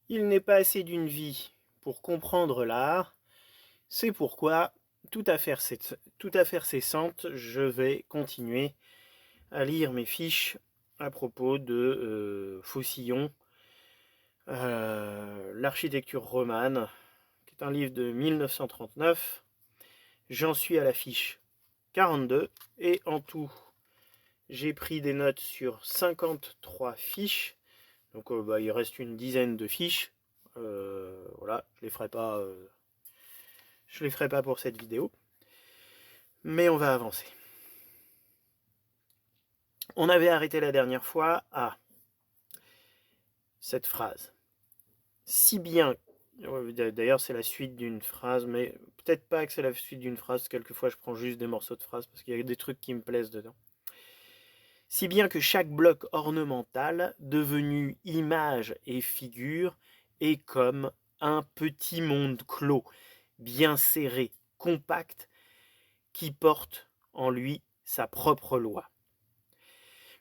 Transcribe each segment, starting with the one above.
Il n'est pas assez d'une vie pour comprendre l'art. C'est pourquoi, tout affaire cessante, je vais continuer à lire mes fiches à propos de Faucillon, l'architecture romane, qui est un livre de 1939. J'en suis à la fiche 42 et en tout, j'ai pris des notes sur 53 fiches. Donc il reste une dizaine de fiches. Voilà, je les ferai pas pour cette vidéo. Mais on va avancer. On avait arrêté la dernière fois à cette phrase. Si bien, d'ailleurs c'est la suite d'une phrase, mais peut-être pas que c'est la suite d'une phrase, quelquefois je prends juste des morceaux de phrases parce qu'il y a des trucs qui me plaisent dedans. Si bien que chaque bloc ornemental, devenu image et figure, est comme un petit monde clos, bien serré, compact, qui porte en lui sa propre loi.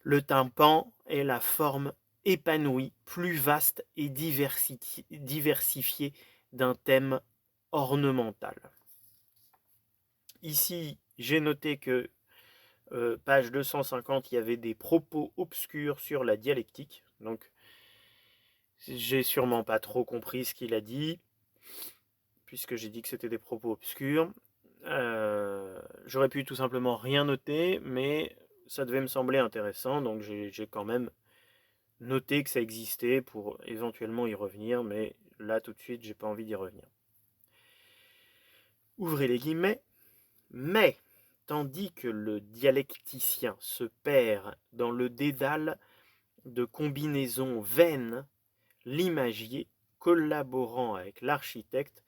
Le tympan est la forme épanouie, plus vaste et diversifiée d'un thème ornemental. Ici, j'ai noté que page 250, il y avait des propos obscurs sur la dialectique. Donc, j'ai sûrement pas trop compris ce qu'il a dit, puisque j'ai dit que c'était des propos obscurs. J'aurais pu tout simplement rien noter, mais ça devait me sembler intéressant, donc j'ai quand même noté que ça existait pour éventuellement y revenir, mais là tout de suite, j'ai pas envie d'y revenir. Ouvrez les guillemets. Mais, tandis que le dialecticien se perd dans le dédale de combinaisons vaines, l'imagier, collaborant avec l'architecte,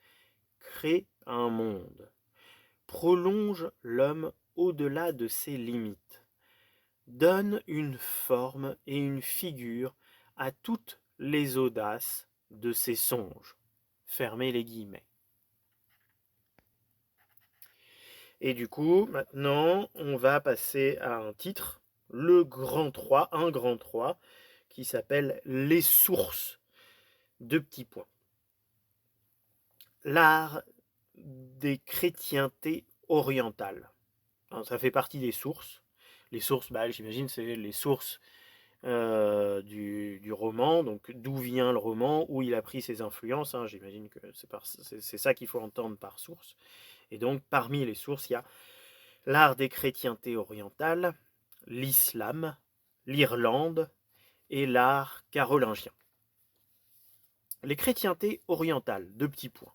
crée un monde, prolonge l'homme au-delà de ses limites, donne une forme et une figure à toutes les audaces de ses songes. Fermez les guillemets. Et du coup, maintenant, on va passer à un titre, le grand 3, un grand 3, qui s'appelle Les sources, deux petits points. L'art des chrétientés orientales. Alors, ça fait partie des sources. Les sources, j'imagine, c'est les sources du roman, donc d'où vient le roman, où il a pris ses influences. J'imagine que c'est ça qu'il faut entendre par source. Et donc, parmi les sources, il y a l'art des chrétientés orientales, l'islam, l'Irlande et l'art carolingien. Les chrétientés orientales, deux petits points.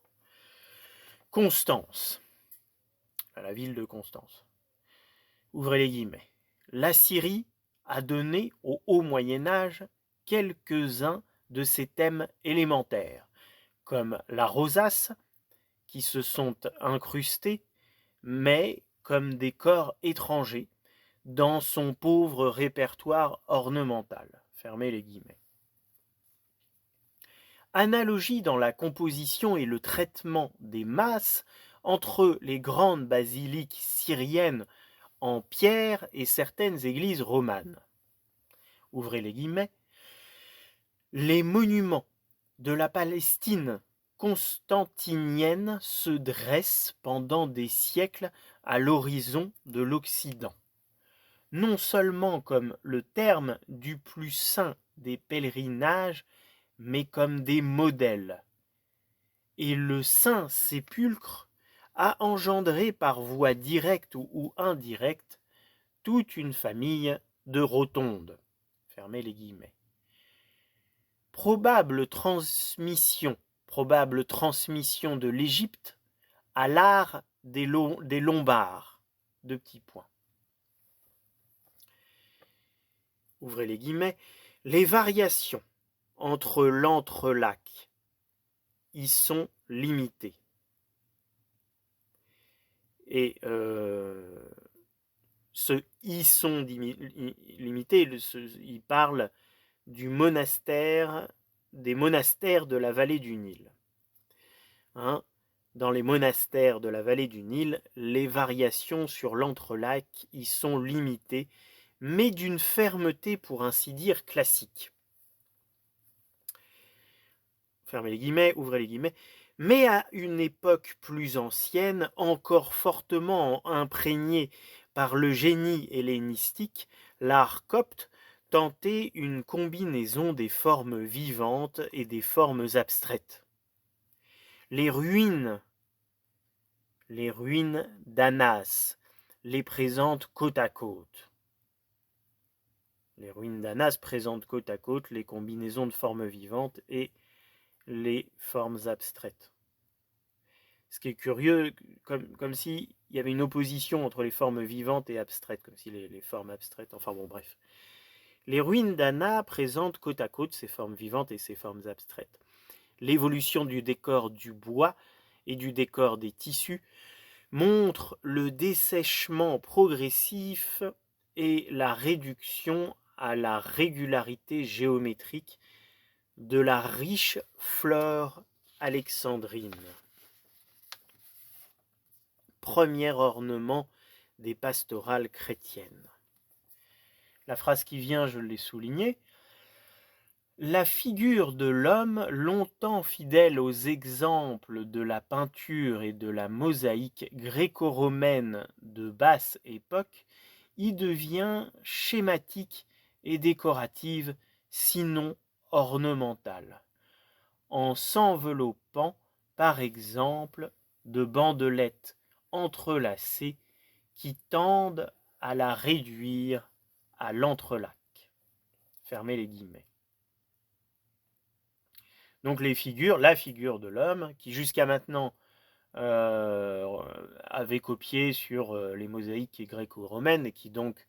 Constance, la ville de Constance. Ouvrez les guillemets. La Syrie a donné au haut Moyen-Âge quelques-uns de ses thèmes élémentaires, comme la rosace, qui se sont incrustés, mais comme des corps étrangers, dans son pauvre répertoire ornemental. Fermez les guillemets. Analogie dans la composition et le traitement des masses entre les grandes basiliques syriennes en pierre et certaines églises romanes. Ouvrez les guillemets. Les monuments de la Palestine constantinienne se dressent pendant des siècles à l'horizon de l'Occident. Non seulement comme le terme du plus saint des pèlerinages, mais comme des modèles. Et le Saint-Sépulcre a engendré par voie directe ou indirecte toute une famille de rotondes. Fermez les guillemets. Probable transmission de l'Égypte à l'art des Lombards. Deux petits points. Ouvrez les guillemets. Les variations entre l'entrelac y sont limitées. Et ce y sont limités, il parle des monastères de la vallée du Nil. Dans les monastères de la vallée du Nil, les variations sur l'entrelac y sont limitées, mais d'une fermeté pour ainsi dire classique. fermez les guillemets, ouvrez les guillemets, mais à une époque plus ancienne, encore fortement imprégnée par le génie hellénistique, l'art copte tentait une combinaison des formes vivantes et des formes abstraites. Les ruines d'Anas les présentent côte à côte. Les ruines d'Anas présentent côte à côte les combinaisons de formes vivantes et les formes abstraites. Ce qui est curieux, comme s'il y avait une opposition entre les formes vivantes et abstraites, comme si les formes abstraites, enfin bon, bref. Les ruines d'Anna présentent côte à côte ces formes vivantes et ces formes abstraites. L'évolution du décor du bois et du décor des tissus montre le dessèchement progressif et la réduction à la régularité géométrique de la riche flore alexandrine. Premier ornement des pastorales chrétiennes. La phrase qui vient, je l'ai soulignée. La figure de l'homme, longtemps fidèle aux exemples de la peinture et de la mosaïque gréco-romaine de basse époque, y devient schématique et décorative, sinon ornementale, en s'enveloppant par exemple de bandelettes entrelacées qui tendent à la réduire à l'entrelac. Fermez les guillemets. Donc la figure de l'homme, qui jusqu'à maintenant avait copié sur les mosaïques gréco-romaines et qui donc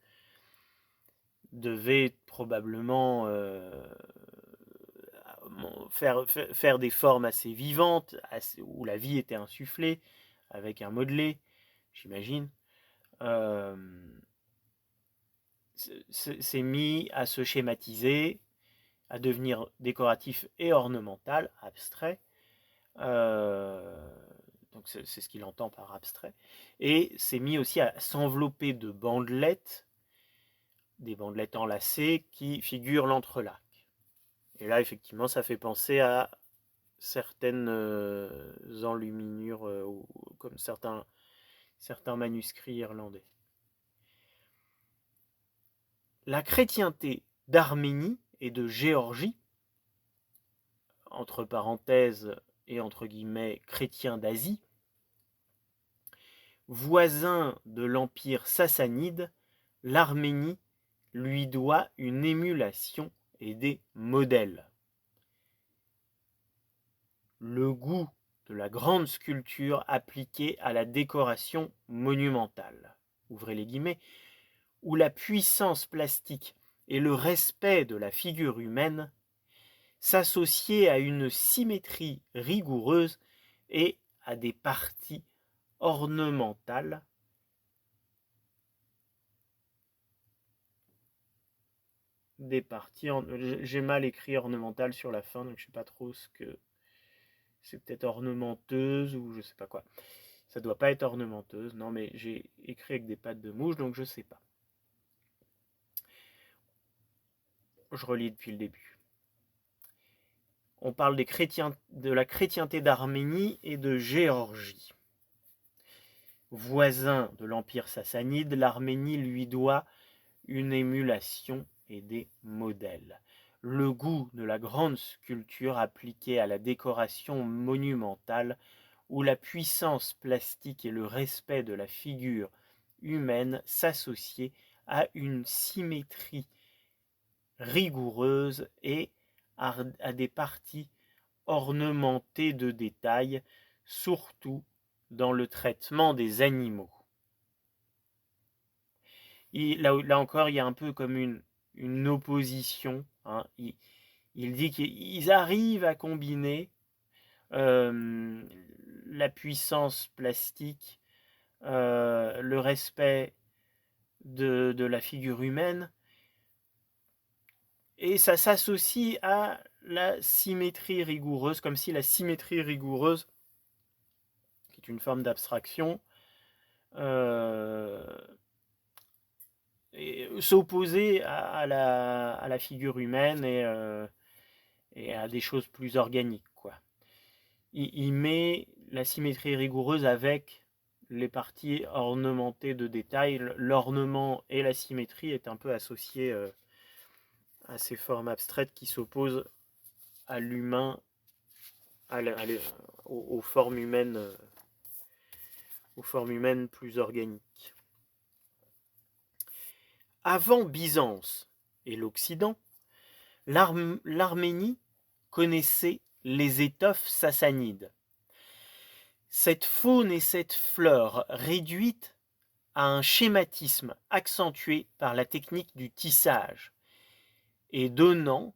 devait probablement faire des formes assez vivantes, où la vie était insufflée, avec un modelé, j'imagine, s'est mis à se schématiser, à devenir décoratif et ornemental, abstrait. Donc c'est ce qu'il entend par abstrait. Et s'est mis aussi à s'envelopper de bandelettes, des bandelettes enlacées qui figurent l'entrelac. Et là, effectivement, ça fait penser à certaines enluminures, comme certains manuscrits irlandais. La chrétienté d'Arménie et de Géorgie, entre parenthèses et entre guillemets chrétiens d'Asie, voisin de l'empire sassanide, l'Arménie lui doit une émulation et des modèles. Le goût de la grande sculpture appliquée à la décoration monumentale, ouvrez les guillemets, où la puissance plastique et le respect de la figure humaine s'associaient à une symétrie rigoureuse et à des parties ornementales j'ai mal écrit ornemental sur la fin, donc je sais pas trop ce que c'est, peut-être ornementeuse ou je sais pas quoi. Ça doit pas être ornementeuse, non, mais j'ai écrit avec des pattes de mouche, donc je sais pas. Je relis depuis le début. On parle de la chrétienté d'Arménie et de Géorgie. Voisin de l'empire sassanide, l'Arménie lui doit une émulation et des modèles. Le goût de la grande sculpture appliquée à la décoration monumentale, où la puissance plastique et le respect de la figure humaine s'associaient à une symétrie rigoureuse et à des parties ornementées de détails, surtout dans le traitement des animaux. Et là encore, il y a un peu comme une opposition. Hein. Il dit qu'ils arrivent à combiner la puissance plastique, le respect de la figure humaine, et ça s'associe à la symétrie rigoureuse, comme si la symétrie rigoureuse, qui est une forme d'abstraction, s'opposait à la figure humaine et à des choses plus organiques, quoi. Il met la symétrie rigoureuse avec les parties ornementées de détails. L'ornement et la symétrie est un peu associé à ces formes abstraites qui s'opposent à l'humain, aux formes humaines plus organiques. Avant Byzance et l'Occident, l'Arménie connaissait les étoffes sassanides. Cette faune et cette fleur réduites à un schématisme accentué par la technique du tissage et donnant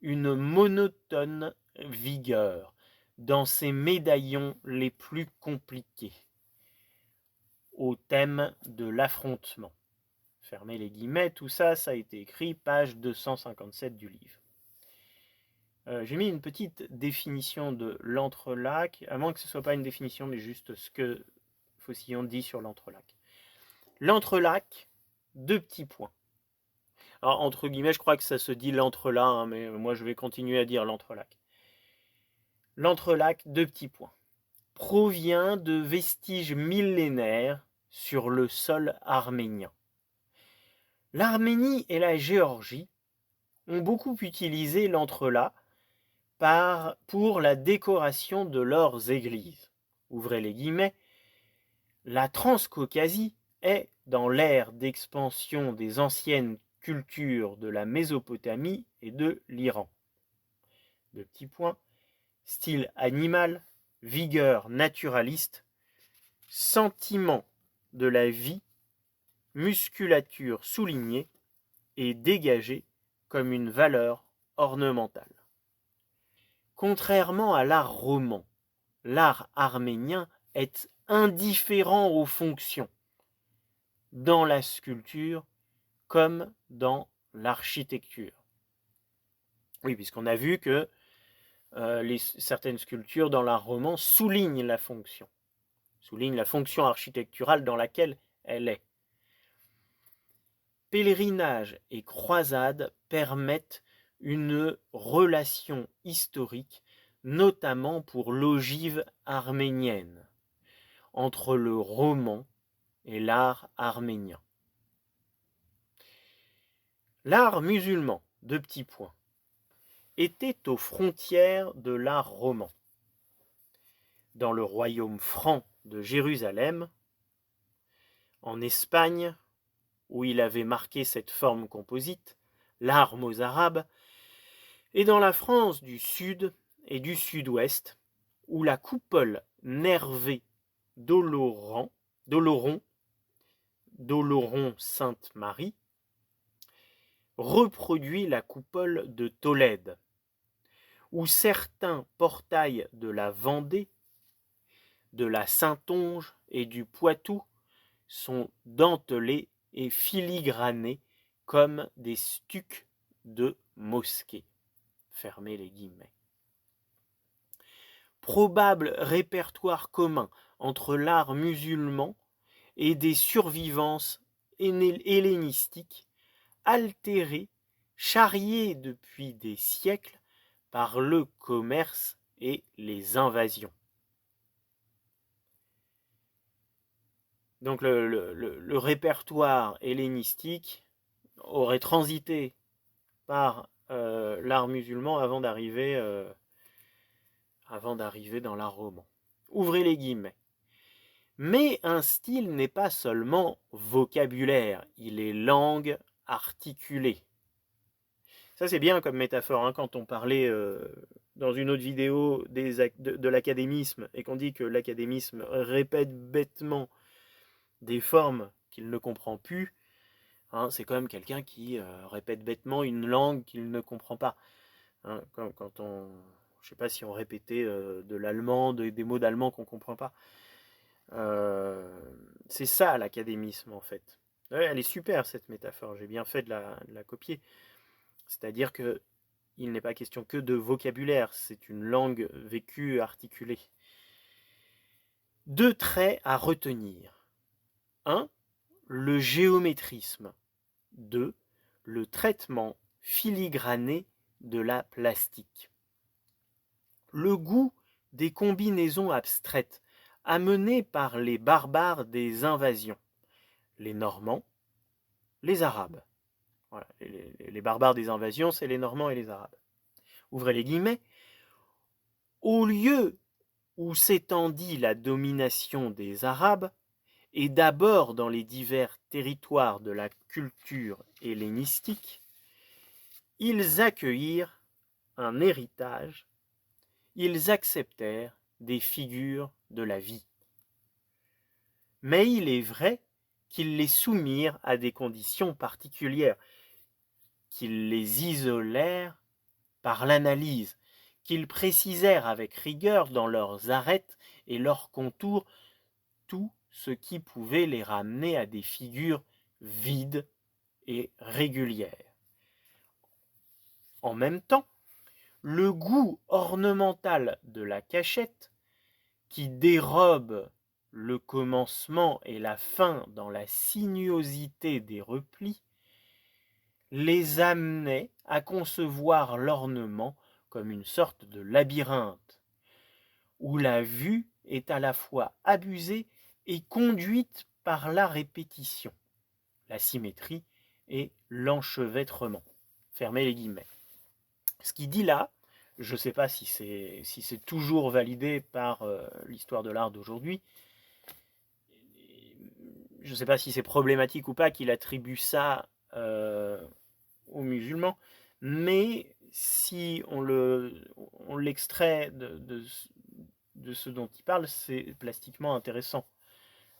une monotone vigueur dans ces médaillons les plus compliqués au thème de l'affrontement. Fermez les guillemets, tout ça, ça a été écrit page 257 du livre. J'ai mis une petite définition de l'entrelac, à moins que ce ne soit pas une définition, mais juste ce que Faucillon dit sur l'entrelac. L'entrelac, 2 petits points. Alors, entre guillemets, je crois que ça se dit l'entrelac, hein, mais moi je vais continuer à dire l'entrelac. L'entrelac, 2 petits points, provient de vestiges millénaires sur le sol arménien. L'Arménie et la Géorgie ont beaucoup utilisé l'entrelac pour la décoration de leurs églises. Ouvrez les guillemets. La Transcaucasie est dans l'ère d'expansion des anciennes cultures de la Mésopotamie et de l'Iran. 2 petits points. Style animal, vigueur naturaliste, sentiment de la vie, musculature soulignée et dégagée comme une valeur ornementale. Contrairement à l'art roman, l'art arménien est indifférent aux fonctions, dans la sculpture comme dans l'architecture. Oui, puisqu'on a vu que certaines sculptures dans l'art roman soulignent la fonction architecturale dans laquelle elle est. Pèlerinage et croisade permettent une relation historique, notamment pour l'ogive arménienne, entre le roman et l'art arménien. L'art musulman, 2 petits points, était aux frontières de l'art roman. Dans le royaume franc de Jérusalem, en Espagne, où il avait marqué cette forme composite, l'art mozarabe, et dans la France du Sud et du Sud-Ouest, où la coupole nervée d'Oloron Sainte-Marie reproduit la coupole de Tolède, où certains portails de la Vendée, de la Saintonge et du Poitou sont dentelés et filigranés comme des stucs de mosquée. Fermez les guillemets. Probable répertoire commun entre l'art musulman et des survivances hellénistiques altérées, charriées depuis des siècles par le commerce et les invasions. Donc le répertoire hellénistique aurait transité par l'art musulman avant d'arriver dans l'art roman. Ouvrez les guillemets. Mais un style n'est pas seulement vocabulaire, il est langue articulée. Ça c'est bien comme métaphore, hein, quand on parlait dans une autre vidéo de l'académisme et qu'on dit que l'académisme répète bêtement des formes qu'il ne comprend plus, hein, c'est quand même quelqu'un qui répète bêtement une langue qu'il ne comprend pas. Hein, quand on, je ne sais pas si on répétait de l'allemand, des mots d'allemand qu'on ne comprend pas. C'est ça l'académisme en fait. Ouais, elle est super cette métaphore, j'ai bien fait de la copier. C'est-à-dire que il n'est pas question que de vocabulaire, c'est une langue vécue, articulée. 2 traits à retenir. 1. Le géométrisme. 2. Le traitement filigrané de la plastique. Le goût des combinaisons abstraites amenées par les barbares des invasions, les Normands, les Arabes. Voilà, les barbares des invasions, c'est les Normands et les Arabes. Ouvrez les guillemets. Au lieu où s'étendit la domination des Arabes, et d'abord dans les divers territoires de la culture hellénistique, ils accueillirent un héritage, ils acceptèrent des figures de la vie. Mais il est vrai qu'ils les soumirent à des conditions particulières, qu'ils les isolèrent par l'analyse, qu'ils précisèrent avec rigueur dans leurs arêtes et leurs contours tout ce qui pouvait les ramener à des figures vides et régulières. En même temps, le goût ornemental de la cachette, qui dérobe le commencement et la fin dans la sinuosité des replis, les amenait à concevoir l'ornement comme une sorte de labyrinthe, où la vue est à la fois abusée et conduite par la répétition, la symétrie et l'enchevêtrement. Fermez les guillemets. Ce qu'il dit là, je ne sais pas si c'est toujours validé par l'histoire de l'art d'aujourd'hui, je ne sais pas si c'est problématique ou pas qu'il attribue ça aux musulmans, mais si on l'extrait de ce dont il parle, c'est plastiquement intéressant.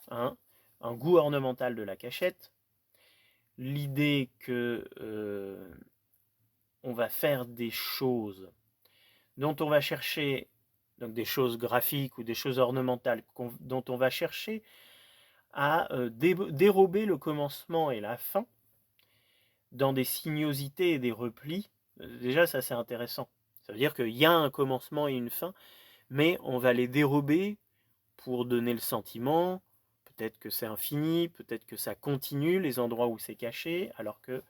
Hein, un goût ornemental de la cachette, l'idée que on va faire des choses dont on va chercher, donc des choses graphiques ou des choses ornementales, dont on va chercher à dérober le commencement et la fin dans des sinuosités et des replis. Déjà, ça c'est intéressant. Ça veut dire qu'il y a un commencement et une fin, mais on va les dérober pour donner le sentiment, peut-être que c'est infini, peut-être que ça continue les endroits où c'est caché, alors que...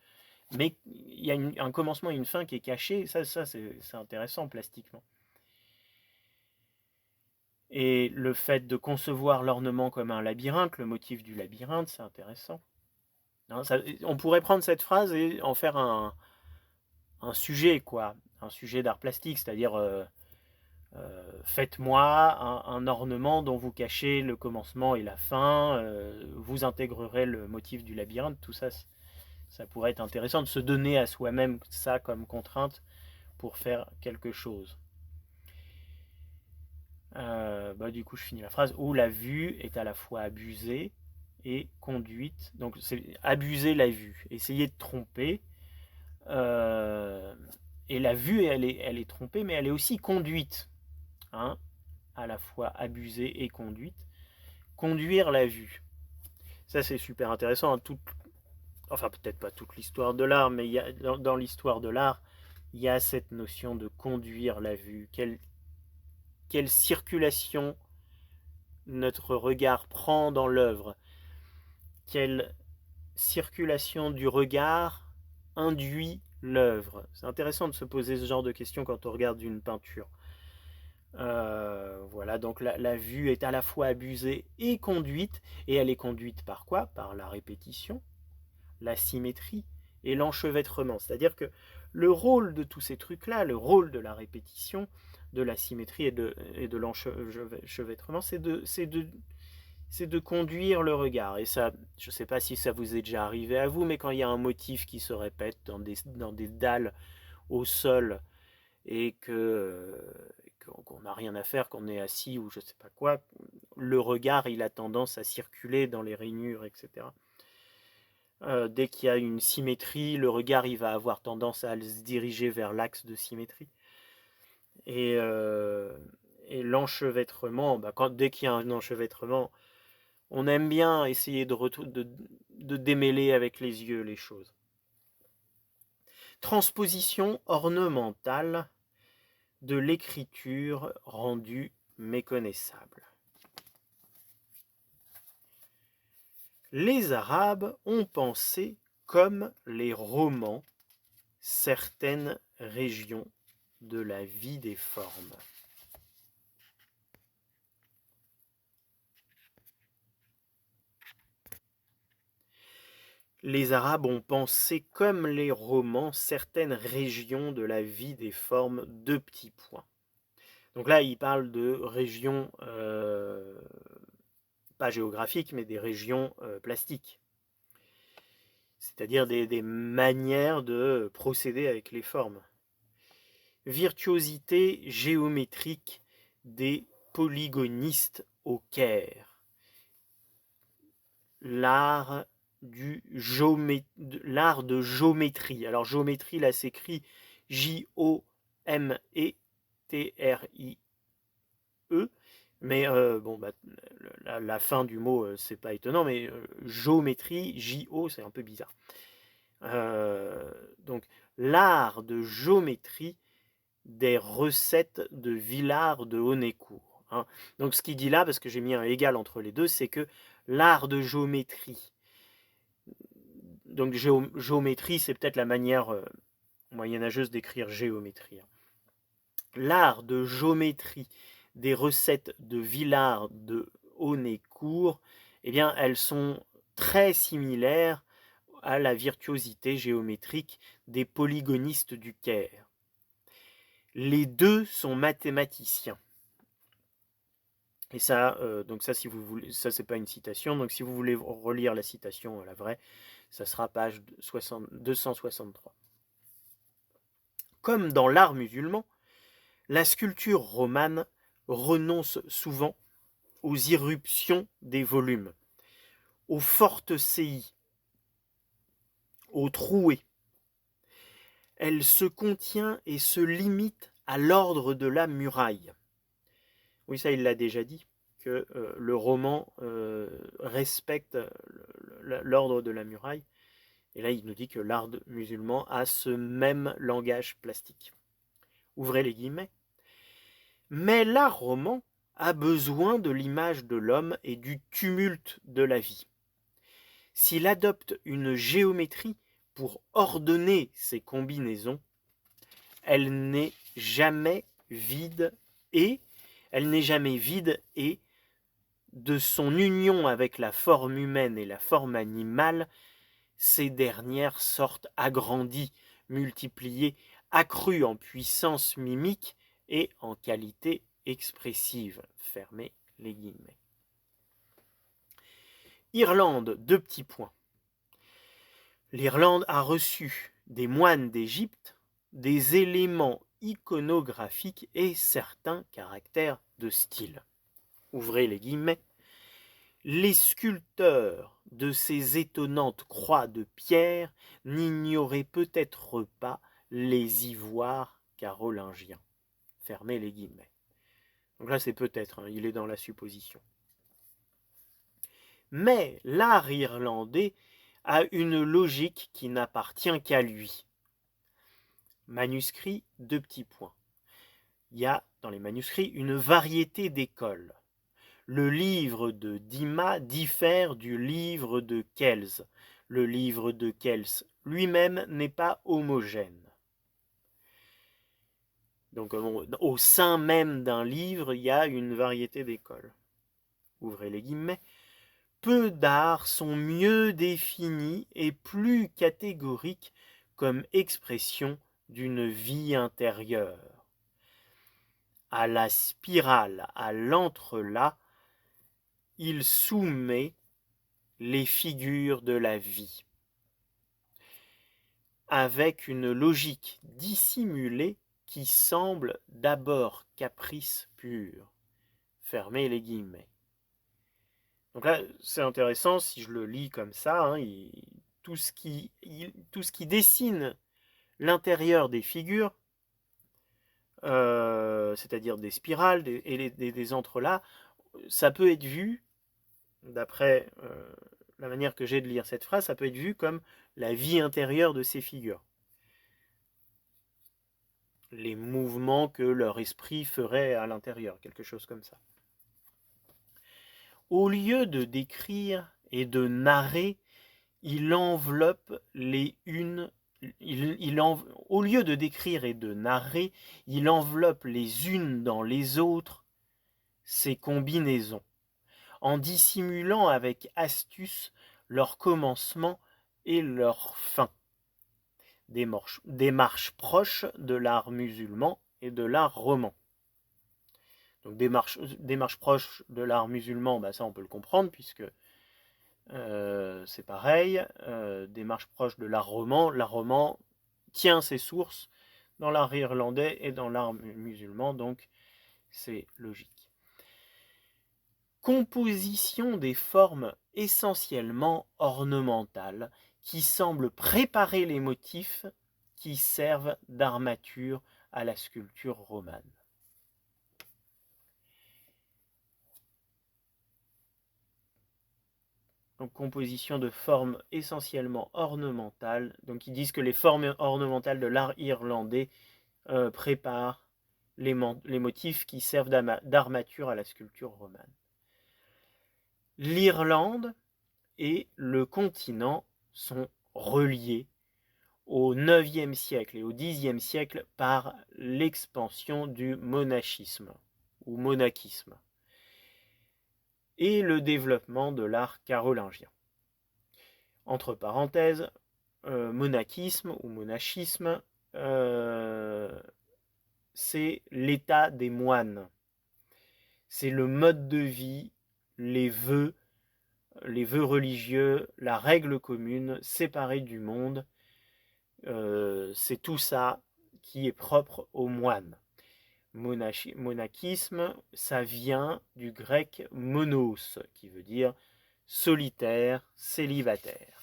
Mais il y a un commencement et une fin qui est caché, ça c'est intéressant plastiquement. Et le fait de concevoir l'ornement comme un labyrinthe, le motif du labyrinthe, c'est intéressant. Non, ça, on pourrait prendre cette phrase et en faire un sujet, quoi, un sujet d'art plastique, c'est-à-dire faites-moi un ornement dont vous cachez le commencement et la fin, vous intégrerez le motif du labyrinthe, tout ça, ça pourrait être intéressant de se donner à soi-même ça comme contrainte pour faire quelque chose. Du coup, je finis la phrase, où la vue est à la fois abusée et conduite. Donc, c'est abuser la vue, essayer de tromper. Et la vue, elle est trompée, mais elle est aussi conduite. Hein, à la fois abusée et conduite. Conduire la vue. Ça, c'est super intéressant. Hein, enfin, peut-être pas toute l'histoire de l'art, mais dans l'histoire de l'art, il y a cette notion de conduire la vue. Quelle circulation notre regard prend dans l'œuvre, quelle circulation du regard induit l'œuvre. C'est intéressant de se poser ce genre de questions quand on regarde une peinture. Voilà, donc la vue est à la fois abusée et conduite, et elle est conduite par quoi? Par la répétition, la symétrie et l'enchevêtrement. C'est-à-dire que le rôle de tous ces trucs-là, le rôle de la répétition, de la symétrie et de l'enchevêtrement, c'est de conduire le regard. Et ça, je ne sais pas si ça vous est déjà arrivé à vous, mais quand il y a un motif qui se répète dans des dalles au sol et qu'on n'a rien à faire, qu'on est assis ou je ne sais pas quoi, le regard, il a tendance à circuler dans les rainures, etc. Dès qu'il y a une symétrie, le regard, il va avoir tendance à se diriger vers l'axe de symétrie. Et l'enchevêtrement, dès qu'il y a un enchevêtrement, on aime bien essayer de démêler avec les yeux les choses. Transposition ornementale de l'écriture rendue méconnaissable. Les Arabes ont pensé comme les romans, certaines régions de la vie des formes. Les Arabes ont pensé, comme les Romans, certaines régions de la vie des formes, deux petits points. Donc là, il parle de régions, pas géographiques, mais des régions plastiques. C'est-à-dire des manières de procéder avec les formes. Virtuosité géométrique des polygonistes au Caire. L'art de géométrie. Alors géométrie, là s'écrit J-O-M-E-T-R-I-E. Mais la fin du mot, c'est pas étonnant, mais géométrie, J-O, c'est un peu bizarre. Donc l'art de géométrie des recettes de Villard de Haunécourt. Hein. Donc ce qu'il dit là, parce que j'ai mis un égal entre les deux, c'est que l'art de géométrie, donc géométrie, c'est peut-être la manière moyenâgeuse d'écrire géométrie. Hein. L'art de géométrie des recettes de Villard de Haunécourt, eh bien, elles sont très similaires à la virtuosité géométrique des polygonistes du Caire. Les deux sont mathématiciens. Et ça, donc ça, si vous voulez, ça c'est pas une citation. Donc si vous voulez relire la citation, la vraie, ça sera page 263. Comme dans l'art musulman, la sculpture romane renonce souvent aux irruptions des volumes, aux fortes saillies, aux trouées. Elle se contient et se limite à l'ordre de la muraille. Oui, ça, il l'a déjà dit, que le roman respecte l'ordre de la muraille. Et là, il nous dit que l'art musulman a ce même langage plastique. Ouvrez les guillemets. Mais l'art roman a besoin de l'image de l'homme et du tumulte de la vie. S'il adopte une géométrie pour ordonner ses combinaisons, elle n'est jamais vide et de son union avec la forme humaine et la forme animale, ces dernières sortent agrandies, multipliées, accrues en puissance mimique et en qualité expressive. Fermez les guillemets. Irlande, deux petits points. L'Irlande a reçu des moines d'Égypte des éléments iconographiques et certains caractères de style. Ouvrez les guillemets. Les sculpteurs de ces étonnantes croix de pierre n'ignoraient peut-être pas les ivoires carolingiens. Fermez les guillemets. Donc là, c'est peut-être, hein, il est dans la supposition. Mais l'art irlandais a une logique qui n'appartient qu'à lui. Manuscrit, deux petits points. Il y a dans les manuscrits une variété d'écoles. Le livre de Dima diffère du livre de Kells. Le livre de Kells lui-même n'est pas homogène. Donc au sein même d'un livre, il y a une variété d'écoles. Ouvrez les guillemets. Peu d'arts sont mieux définis et plus catégoriques comme expression d'une vie intérieure. À la spirale, à l'entrelac, il soumet les figures de la vie. Avec une logique dissimulée qui semble d'abord caprice pur. Fermez les guillemets. Donc là, c'est intéressant, si je le lis comme ça, hein, tout ce qui dessine l'intérieur des figures, c'est-à-dire des spirales et des entrelacs, ça peut être vu, d'après la manière que j'ai de lire cette phrase, ça peut être vu comme la vie intérieure de ces figures. Les mouvements que leur esprit ferait à l'intérieur, quelque chose comme ça. Au lieu de décrire et de narrer, il enveloppe les unes au lieu de décrire et de narrer, il enveloppe les unes dans les autres ces combinaisons, en dissimulant avec astuce leur commencement et leur fin. Démarche proche de l'art musulman et de l'art roman. Donc démarche proche de l'art musulman, ça on peut le comprendre puisque c'est pareil. Démarche proche de l'art roman. L'art roman tient ses sources dans l'art irlandais et dans l'art musulman, donc c'est logique. Composition des formes essentiellement ornementales qui semblent préparer les motifs qui servent d'armature à la sculpture romane. Donc composition de formes essentiellement ornementales. Donc ils disent que les formes ornementales de l'art irlandais préparent les motifs qui servent d'armature à la sculpture romane. L'Irlande et le continent sont reliés au IXe siècle et au Xe siècle par l'expansion du monachisme ou monachisme et le développement de l'art carolingien. Entre parenthèses, monachisme ou monachisme, c'est l'état des moines. C'est le mode de vie, les vœux religieux, la règle commune, séparée du monde. C'est tout ça qui est propre aux moines. Monachisme, ça vient du grec monos, qui veut dire solitaire, célibataire.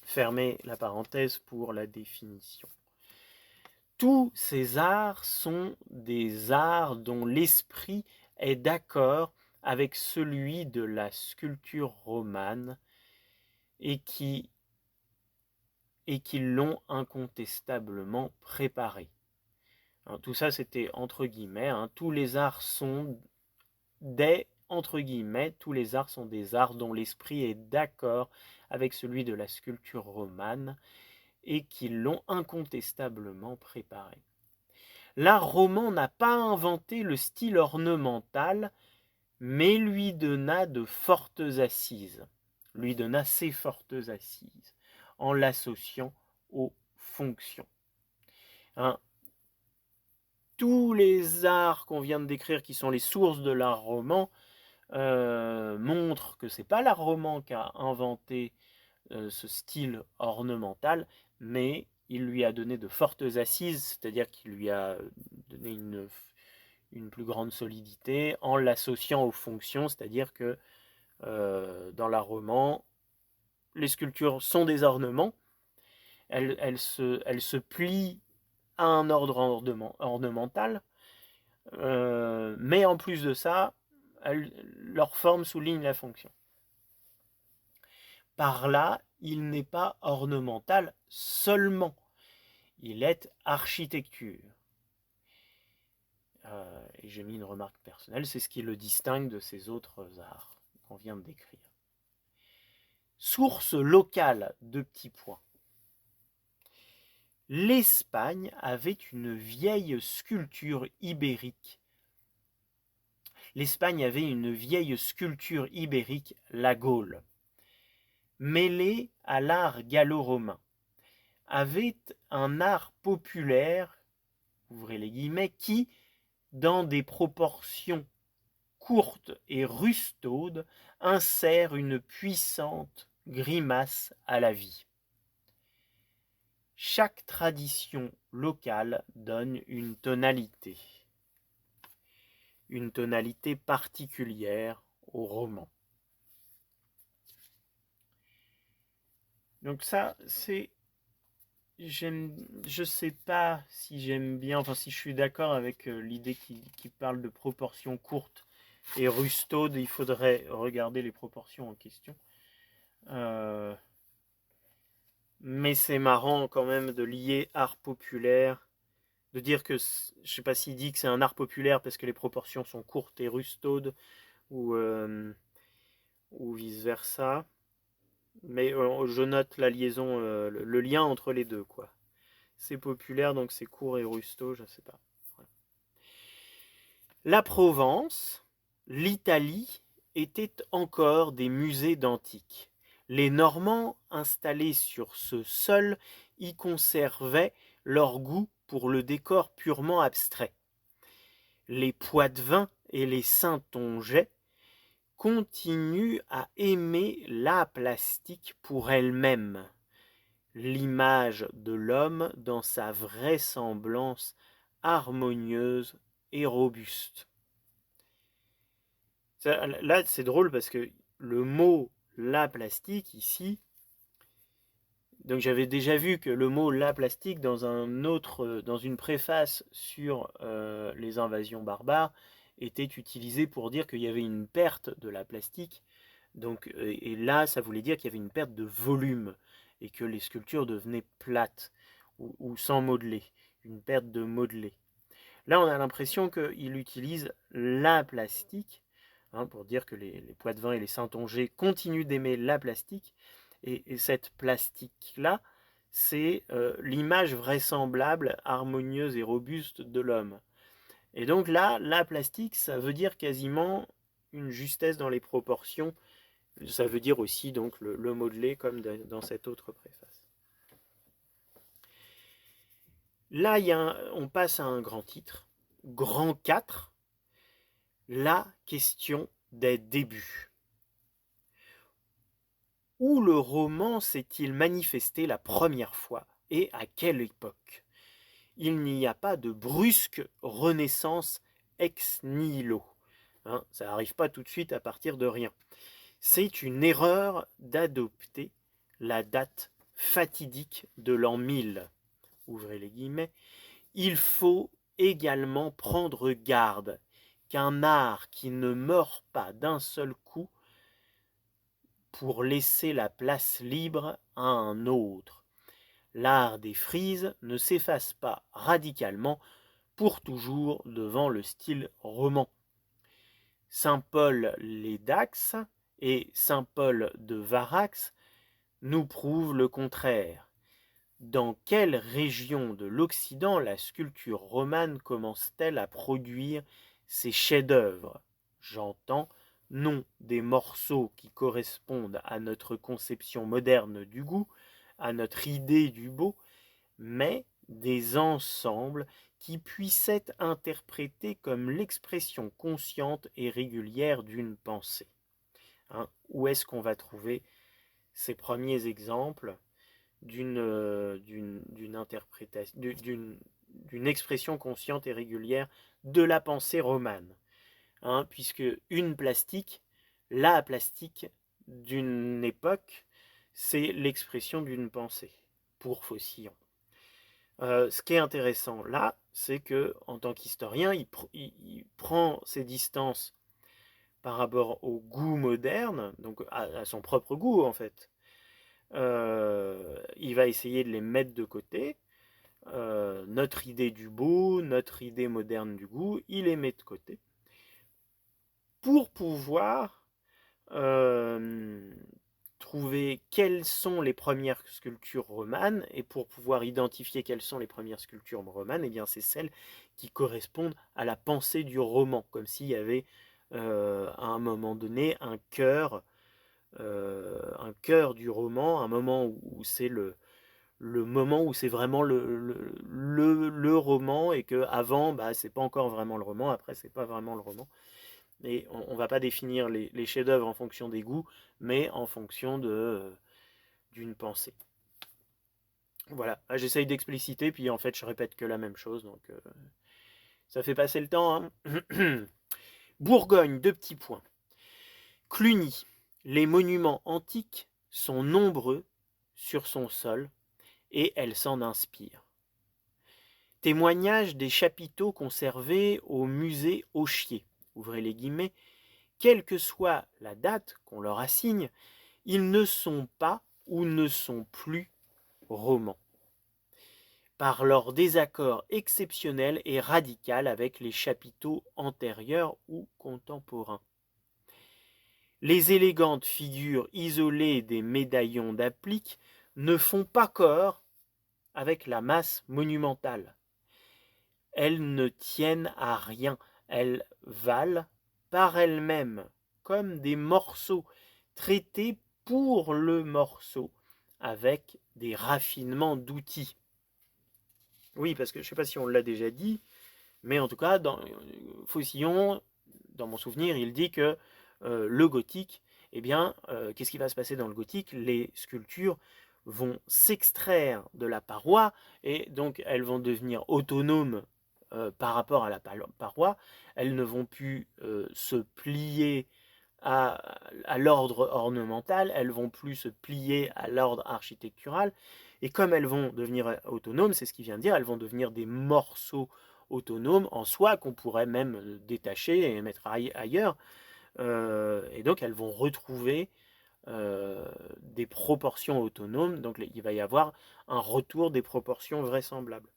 Fermez la parenthèse pour la définition. Tous ces arts sont des arts dont l'esprit est d'accord avec celui de la sculpture romane et qui l'ont incontestablement préparé. Tout ça, c'était entre guillemets. Tous les arts sont entre guillemets, tous les arts sont des arts dont l'esprit est d'accord avec celui de la sculpture romane et qui l'ont incontestablement préparé. L'art roman n'a pas inventé le style ornemental, mais lui donna de fortes assises, lui donna ses fortes assises, en l'associant aux fonctions. Tous les arts qu'on vient de décrire, qui sont les sources de l'art roman, montrent que c'est pas l'art roman qui a inventé ce style ornemental, mais il lui a donné de fortes assises, c'est-à-dire qu'il lui a donné une plus grande solidité en l'associant aux fonctions, c'est-à-dire que dans l'art roman, les sculptures sont des ornements, elles se plient à un ordre ornemental, mais en plus de ça, leur forme souligne la fonction. Par là, il n'est pas ornemental seulement, il est architecture. Et j'ai mis une remarque personnelle, c'est ce qui le distingue de ces autres arts qu'on vient de décrire. Source locale, 2 petits points. L'Espagne avait une vieille sculpture ibérique. L'Espagne avait une vieille sculpture ibérique, la Gaule, mêlée à l'art gallo-romain, avait un art populaire, ouvrez les guillemets, qui, dans des proportions courtes et rustaudes, insère une puissante grimace à la vie. Chaque tradition locale donne une tonalité particulière au roman. Donc ça, c'est... Je sais pas si j'aime bien, enfin si je suis d'accord avec l'idée qui parle de proportions courtes et rustaudes, il faudrait regarder les proportions en question. Mais c'est marrant quand même de lier art populaire, de dire que, je sais pas s'il dit que c'est un art populaire parce que les proportions sont courtes et rustaudes, ou vice versa. Mais je note la liaison, le lien entre les deux, quoi. C'est populaire, donc c'est court et rusto, je sais pas. Voilà. La Provence, l'Italie étaient encore des musées d'antiques. Les Normands, installés sur ce sol, y conservaient leur goût pour le décor purement abstrait. Les Poitevins et les Saintongeais continuent à aimer la plastique pour elle-même, l'image de l'homme dans sa vraisemblance harmonieuse et robuste. Là, c'est drôle parce que le mot la plastique ici, donc j'avais déjà vu que le mot la plastique dans une préface sur les invasions barbares était utilisé pour dire qu'il y avait une perte de la plastique. Donc, et là, ça voulait dire qu'il y avait une perte de volume et que les sculptures devenaient plates ou sans modeler, une perte de modelé. Là, on a l'impression qu'il utilise la plastique pour dire que les Poitevins et les Saintongeais continuent d'aimer la plastique. Et cette plastique-là, c'est l'image vraisemblable, harmonieuse et robuste de l'homme. Et donc là, la plastique, ça veut dire quasiment une justesse dans les proportions. Ça veut dire aussi donc le modelé comme dans cette autre préface. Là, on passe à un grand titre, grand 4, la question des débuts. Où le roman s'est-il manifesté la première fois et à quelle époque? Il n'y a pas de brusque renaissance ex nihilo. Ça n'arrive pas tout de suite à partir de rien. C'est une erreur d'adopter la date fatidique de l'an 1000. Ouvrez les guillemets. Il faut également prendre garde qu'un art qui ne meurt pas d'un seul coup pour laisser la place libre à un autre. L'art des frises ne s'efface pas radicalement pour toujours devant le style roman. Saint Paul les Dax et Saint Paul de Varax nous prouvent le contraire. Dans quelle région de l'Occident la sculpture romane commence-t-elle à produire ses chefs-d'œuvre? J'entends non des morceaux qui correspondent à notre conception moderne du goût, à notre idée du beau, mais des ensembles qui puissent être interprétés comme l'expression consciente et régulière d'une pensée. Où est-ce qu'on va trouver ces premiers exemples d'une interprétation, d'une expression consciente et régulière de la pensée romane, puisque la plastique d'une époque, c'est l'expression d'une pensée pour Faucillon. Ce qui est intéressant là, c'est que en tant qu'historien, il prend ses distances par rapport au goût moderne, donc à son propre goût en fait. Il va essayer de les mettre de côté. Notre idée du beau, notre idée moderne du goût, il les met de côté pour pouvoir trouver quelles sont les premières sculptures romanes, et pour pouvoir identifier quelles sont les premières sculptures romanes, et bien c'est celles qui correspondent à la pensée du roman, comme s'il y avait à un moment donné un cœur du roman, un moment où c'est le moment où c'est vraiment le roman, et que avant c'est pas encore vraiment le roman, après c'est pas vraiment le roman. Et on ne va pas définir les chefs-d'œuvre en fonction des goûts, mais en fonction d'une pensée. Voilà, j'essaye d'expliciter, puis en fait je répète que la même chose, donc ça fait passer le temps. Bourgogne, 2 petits points. Cluny, les monuments antiques sont nombreux sur son sol, et elle s'en inspire. Témoignage des chapiteaux conservés au musée Auchier, ouvrez les guillemets, quelle que soit la date qu'on leur assigne, ils ne sont pas ou ne sont plus romans, par leur désaccord exceptionnel et radical avec les chapiteaux antérieurs ou contemporains. Les élégantes figures isolées des médaillons d'applique ne font pas corps avec la masse monumentale. Elles ne tiennent à rien, elles valent par elles-mêmes comme des morceaux traités pour le morceau, avec des raffinements d'outils. Oui, parce que je ne sais pas si on l'a déjà dit, mais en tout cas, dans Faucillon, dans mon souvenir, il dit que le gothique, eh bien, qu'est-ce qui va se passer dans le gothique? Les sculptures vont s'extraire de la paroi et donc elles vont devenir autonomes par rapport à la paroi. Elles ne vont plus se plier à l'ordre ornemental, elles vont plus se plier à l'ordre architectural. Et comme elles vont devenir autonomes, c'est ce qu'il vient de dire, elles vont devenir des morceaux autonomes en soi qu'on pourrait même détacher et mettre ailleurs. Et donc elles vont retrouver des proportions autonomes. Donc il va y avoir un retour des proportions vraisemblables.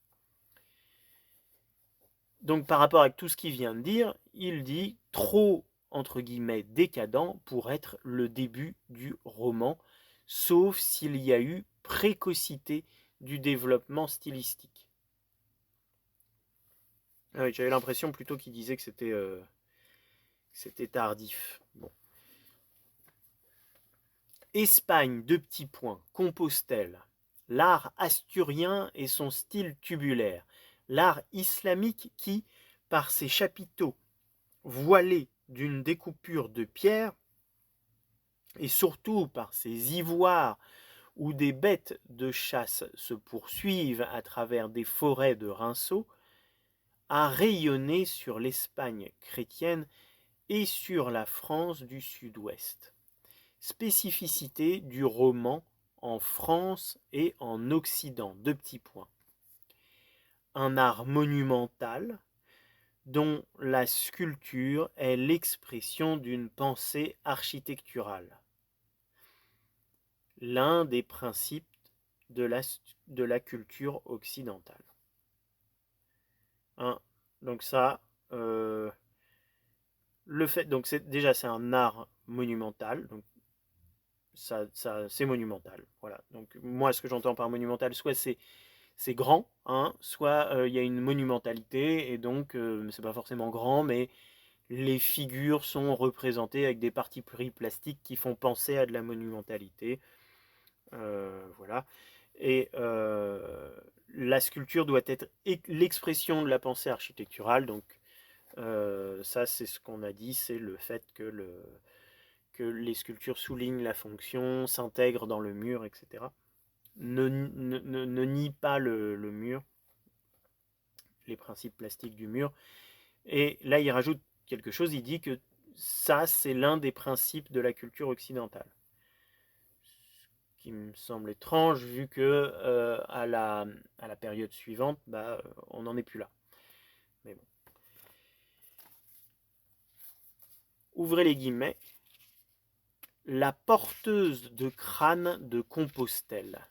Donc par rapport à tout ce qu'il vient de dire, il dit trop entre guillemets décadent pour être le début du roman, sauf s'il y a eu précocité du développement stylistique. Ah oui, j'avais l'impression plutôt qu'il disait que c'était tardif. Bon. Espagne, deux petits points, Compostelle, l'art asturien et son style tubulaire, l'art islamique qui, par ses chapiteaux voilés d'une découpure de pierre, et surtout par ses ivoires où des bêtes de chasse se poursuivent à travers des forêts de rinceaux, a rayonné sur l'Espagne chrétienne et sur la France du Sud-Ouest. Spécificité du roman en France et en Occident. Deux petits points. Un art monumental dont la sculpture est l'expression d'une pensée architecturale. L'un des principes de la culture occidentale. Hein, donc ça, le fait, donc déjà c'est un art monumental, donc ça c'est monumental. Voilà. Donc moi ce que j'entends par monumental, soit c'est grand, hein, soit il y a une monumentalité et donc c'est pas forcément grand, mais les figures sont représentées avec des parties pris plastiques qui font penser à de la monumentalité. Voilà. Et la sculpture doit être l'expression de la pensée architecturale. Donc ça, c'est ce qu'on a dit, c'est le fait que les sculptures soulignent la fonction, s'intègrent dans le mur, etc. Ne nie pas le mur, les principes plastiques du mur. Et là, il rajoute quelque chose, il dit que ça, c'est l'un des principes de la culture occidentale. Ce qui me semble étrange, vu que à la période suivante, on n'en est plus là. Mais bon. Ouvrez les guillemets. La porteuse de crâne de Compostelle,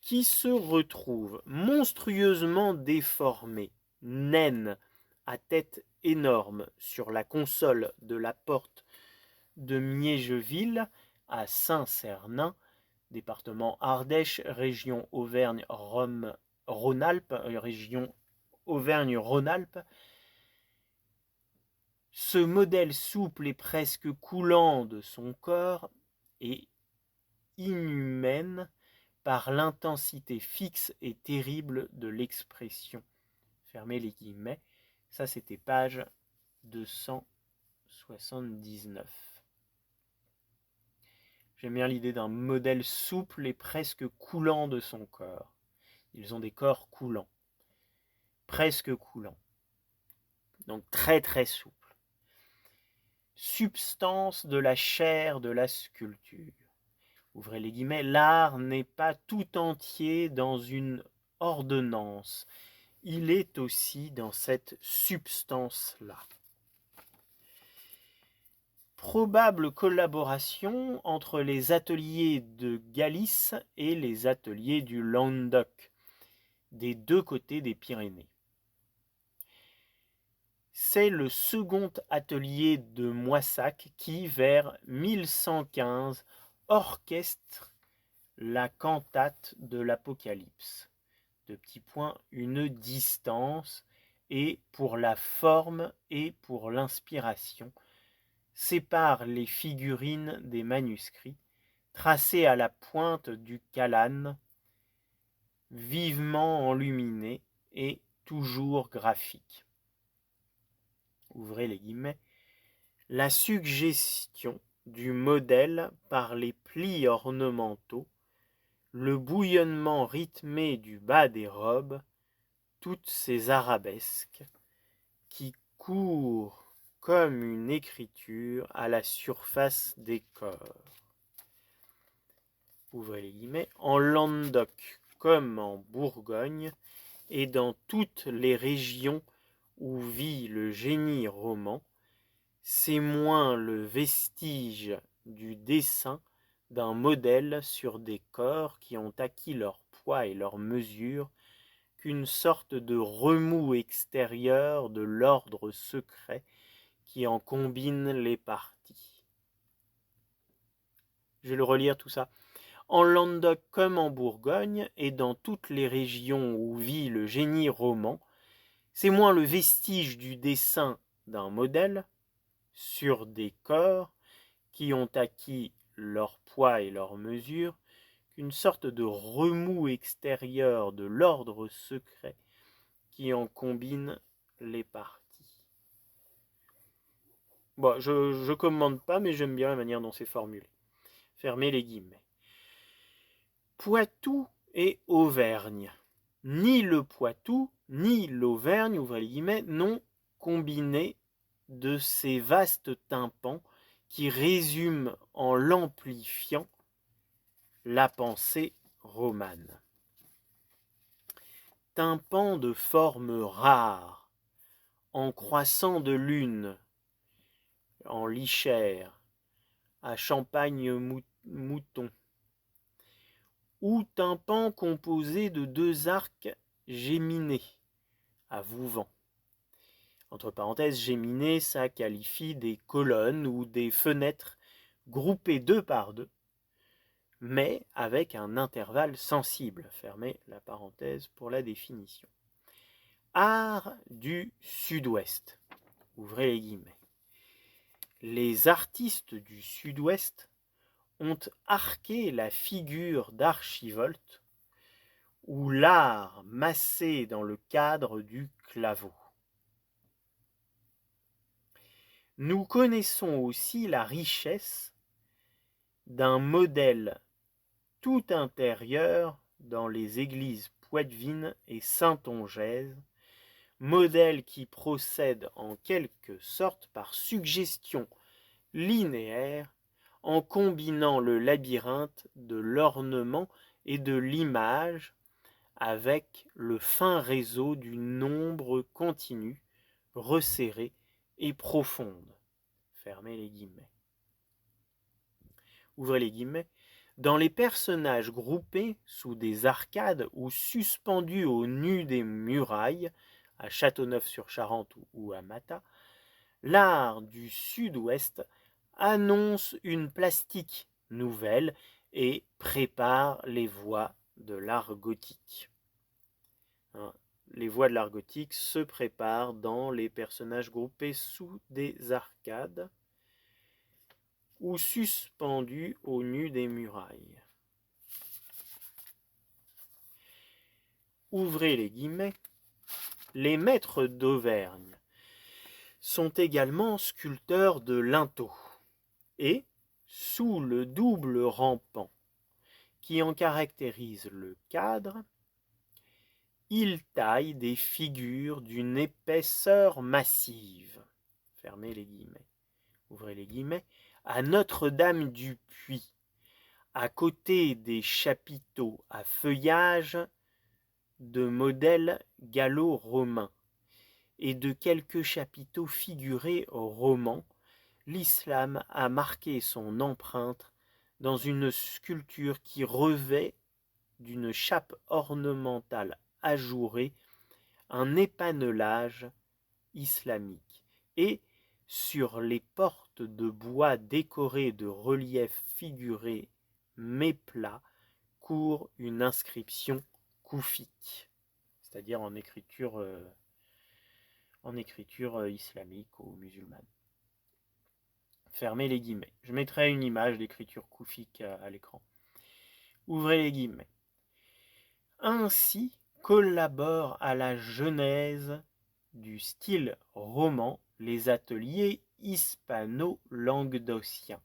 qui se retrouve monstrueusement déformée, naine, à tête énorme, sur la console de la porte de Miégeville à Saint-Cernin, département Ardèche, région Auvergne-Rhône-Alpes, région Auvergne-Rhône-Alpes. Ce modèle souple et presque coulant de son corps est inhumaine par l'intensité fixe et terrible de l'expression. Fermez les guillemets. Ça, c'était page 279. J'aime bien l'idée d'un modèle souple et presque coulant de son corps. Ils ont des corps coulants. Presque coulants. Donc très très souples. Substance de la chair de la sculpture. Ouvrez les guillemets, l'art n'est pas tout entier dans une ordonnance. Il est aussi dans cette substance-là. Probable collaboration entre les ateliers de Galice et les ateliers du Languedoc, des deux côtés des Pyrénées. c'est le second atelier de Moissac qui, vers 1115, orchestre la cantate de l'Apocalypse. De petits points, une distance, et pour la forme et pour l'inspiration, sépare les figurines des manuscrits, tracées à la pointe du calane, vivement enluminées et toujours graphiques. Ouvrez les guillemets. La suggestion du modèle par les plis ornementaux, le bouillonnement rythmé du bas des robes, toutes ces arabesques qui courent comme une écriture à la surface des corps. Ouvrez les guillemets. En Languedoc comme en Bourgogne et dans toutes les régions où vit le génie roman, c'est moins le vestige du dessin d'un modèle sur des corps qui ont acquis leur poids et leur mesure qu'une sorte de remous extérieur de l'ordre secret qui en combine les parties. Je vais le relire tout ça. En Languedoc comme en Bourgogne et dans toutes les régions où vit le génie roman, c'est moins le vestige du dessin d'un modèle sur des corps qui ont acquis leur poids et leur mesure qu'une sorte de remous extérieur de l'ordre secret qui en combine les parties. Bon, je commande pas, mais j'aime bien la manière dont c'est formulé. Fermez les guillemets. Poitou et Auvergne. Ni le Poitou, ni l'Auvergne, ouvrez les guillemets, n'ont combiné de ces vastes tympans qui résument en l'amplifiant la pensée romane. Tympan de forme rare, en croissant de lune, en lichère, à champagne-mouton, ou tympan composé de deux arcs géminés, à vouvant. Entre parenthèses, géminées, ça qualifie des colonnes ou des fenêtres groupées deux par deux, mais avec un intervalle sensible. Fermez la parenthèse pour la définition. Art du Sud-Ouest. Ouvrez les guillemets. Les artistes du Sud-Ouest ont arqué la figure d'archivolte ou l'art massé dans le cadre du claveau. Nous connaissons aussi la richesse d'un modèle tout intérieur dans les églises poitevines et saintongeaises, modèle qui procède en quelque sorte par suggestion linéaire en combinant le labyrinthe de l'ornement et de l'image avec le fin réseau du nombre continu, resserré et profonde. Fermez les guillemets. Ouvrez les guillemets. Dans les personnages groupés sous des arcades ou suspendus au nu des murailles, à Châteauneuf-sur-Charente ou à Matha, l'art du Sud-Ouest annonce une plastique nouvelle et prépare les voies de l'art gothique. Les voies de l'art gothique se préparent dans les personnages groupés sous des arcades ou suspendus au nu des murailles. Ouvrez les guillemets. Les maîtres d'Auvergne sont également sculpteurs de linteaux et, sous le double rampant qui en caractérise le cadre, ils taillent des figures d'une épaisseur massive. Fermez les guillemets. Ouvrez les guillemets. À Notre-Dame-du-Puy, à côté des chapiteaux à feuillage de modèles gallo-romains et de quelques chapiteaux figurés romans, l'islam a marqué son empreinte dans une sculpture qui revêt d'une chape ornementale ajourée un épanelage islamique. Et sur les portes de bois décorées de reliefs figurés mais plats court une inscription koufique, c'est-à-dire en écriture islamique ou musulmane. Fermez les guillemets. Je mettrai une image d'écriture koufique à l'écran. Ouvrez les guillemets. Ainsi collaborent à la genèse du style roman les ateliers hispano-languedociens,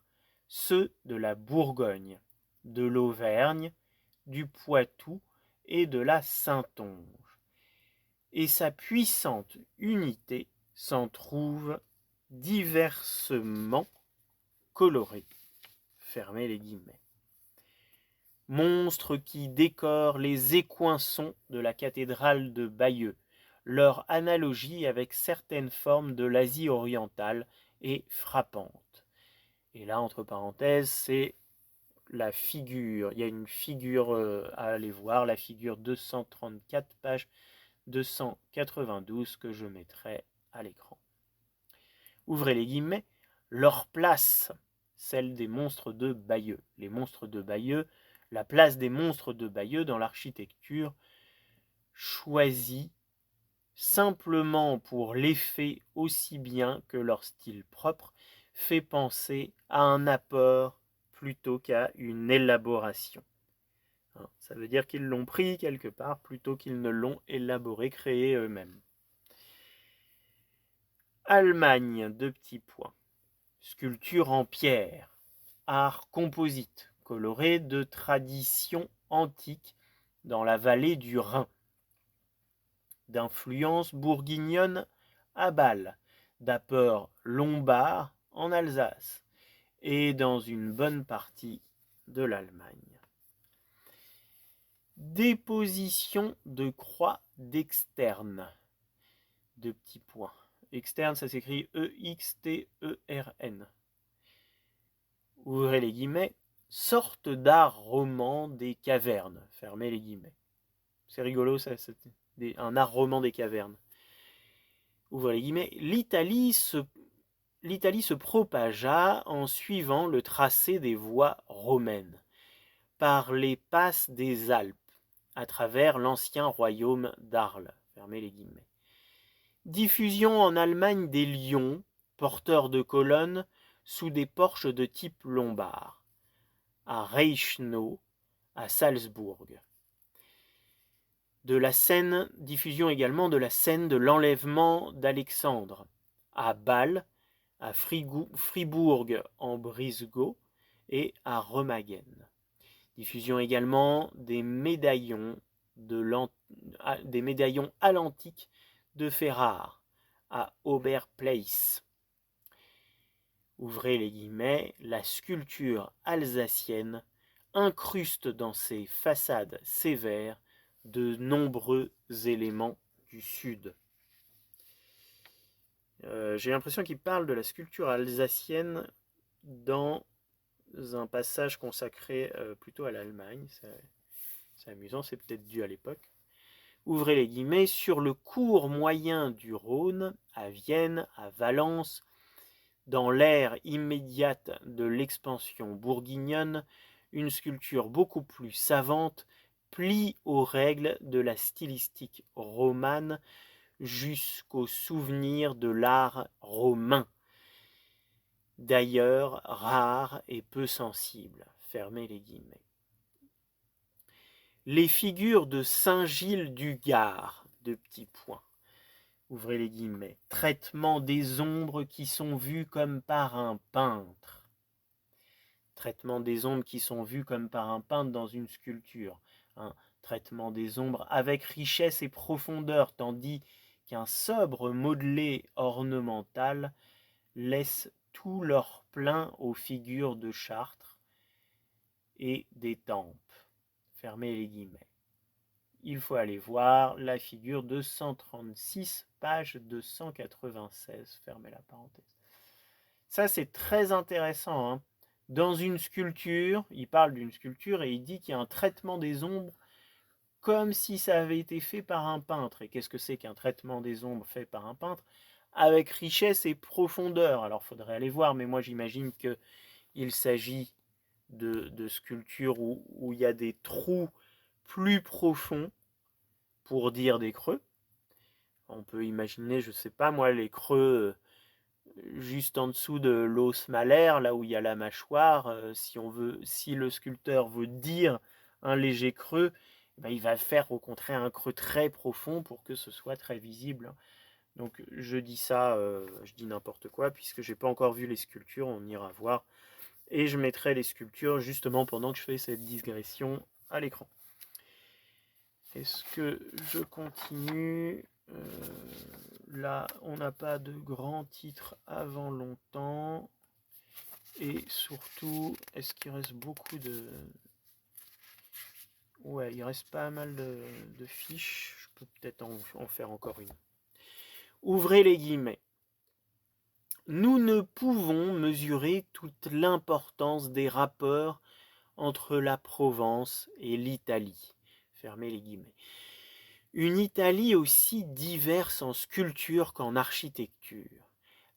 ceux de la Bourgogne, de l'Auvergne, du Poitou et de la Saintonge. Et sa puissante unité s'en trouve diversement colorée. Fermez les guillemets. Monstres qui décorent les écoinçons de la cathédrale de Bayeux. Leur analogie avec certaines formes de l'Asie orientale est frappante. Et là, entre parenthèses, c'est la figure. Il y a une figure à aller voir, la figure 234, page 292, que je mettrai à l'écran. Ouvrez les guillemets. Leur place, celle des monstres de Bayeux. Les monstres de Bayeux, la place des monstres de Bayeux dans l'architecture choisie simplement pour l'effet aussi bien que leur style propre fait penser à un apport plutôt qu'à une élaboration. Ça veut dire qu'ils l'ont pris quelque part plutôt qu'ils ne l'ont élaboré, créé eux-mêmes. Allemagne, 2 petits points. Sculpture en pierre, art composite, coloré de tradition antique dans la vallée du Rhin. D'influence bourguignonne à Bâle, d'apport lombard en Alsace et dans une bonne partie de l'Allemagne. Déposition de croix d'externe. 2 petits points. Externe, ça s'écrit E-X-T-E-R-N. Ouvrez les guillemets. Sorte d'art roman des cavernes. Fermez les guillemets. C'est rigolo, ça, c'est un art roman des cavernes. Ouvrez les guillemets. L'Italie se propagea en suivant le tracé des voies romaines, par les passes des Alpes, à travers l'ancien royaume d'Arles. Fermez les guillemets. Diffusion en Allemagne des lions, porteurs de colonnes, sous des porches de type lombard, à Reichenau, à Salzbourg. De la scène, diffusion également de la scène de l'enlèvement d'Alexandre, à Bâle, à Fribourg en Brisgau et à Remagen. Diffusion également des médaillons à l'antique de Ferrare, à Oberpleiss. Ouvrez les guillemets, la sculpture alsacienne incruste dans ses façades sévères de nombreux éléments du sud. J'ai l'impression qu'il parle de la sculpture alsacienne dans un passage consacré plutôt à l'Allemagne. C'est amusant, c'est peut-être dû à l'époque. Ouvrez les guillemets, sur le cours moyen du Rhône, à Vienne, à Valence, dans l'ère immédiate de l'expansion bourguignonne, une sculpture beaucoup plus savante plie aux règles de la stylistique romane jusqu'au souvenir de l'art romain, d'ailleurs rare et peu sensible. Fermez les guillemets. Les figures de Saint-Gilles du Gard, 2 petits points. Ouvrez les guillemets. Traitement des ombres qui sont vues comme par un peintre. Traitement des ombres qui sont vues comme par un peintre dans une sculpture. Traitement des ombres avec richesse et profondeur, tandis qu'un sobre modelé ornemental laisse tout leur plein aux figures de Chartres et d'Étampes. Fermez les guillemets. Il faut aller voir la figure 236, page 296. Fermez la parenthèse. Ça, c'est très intéressant. Hein. Dans une sculpture, il parle d'une sculpture et il dit qu'il y a un traitement des ombres comme si ça avait été fait par un peintre. Et qu'est-ce que c'est qu'un traitement des ombres fait par un peintre? Avec richesse et profondeur. Alors, il faudrait aller voir, mais moi, j'imagine qu'il s'agit de sculptures où il y a des trous plus profonds, pour dire des creux. On peut imaginer, je sais pas moi, les creux juste en dessous de l'os malaire, là où il y a la mâchoire. Si le sculpteur veut dire un léger creux, ben, il va faire au contraire un creux très profond pour que ce soit très visible. Donc je dis ça, je dis n'importe quoi, puisque j'ai pas encore vu les sculptures, on ira voir. Et je mettrai les sculptures justement pendant que je fais cette digression à l'écran. Est-ce que je continue? Là, on n'a pas de grand titre avant longtemps. Et surtout, est-ce qu'il reste beaucoup de... Ouais, il reste pas mal de fiches. Je peux peut-être en faire encore une. Ouvrez les guillemets. Nous ne pouvons mesurer toute l'importance des rapports entre la Provence et l'Italie. Fermez les guillemets. Une Italie aussi diverse en sculpture qu'en architecture.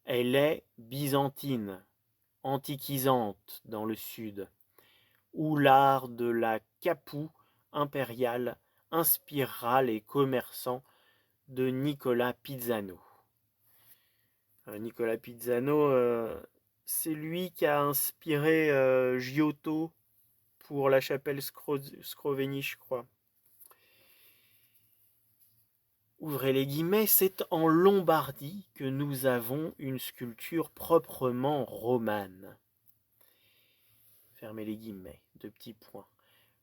Elle est byzantine, antiquisante dans le sud, où l'art de la capoue impériale inspirera les commerçants de Nicola Pisano. Nicola Pisano, c'est lui qui a inspiré Giotto pour la chapelle Scrovegni, je crois. Ouvrez les guillemets, c'est en Lombardie que nous avons une sculpture proprement romane. Fermez les guillemets, deux petits points.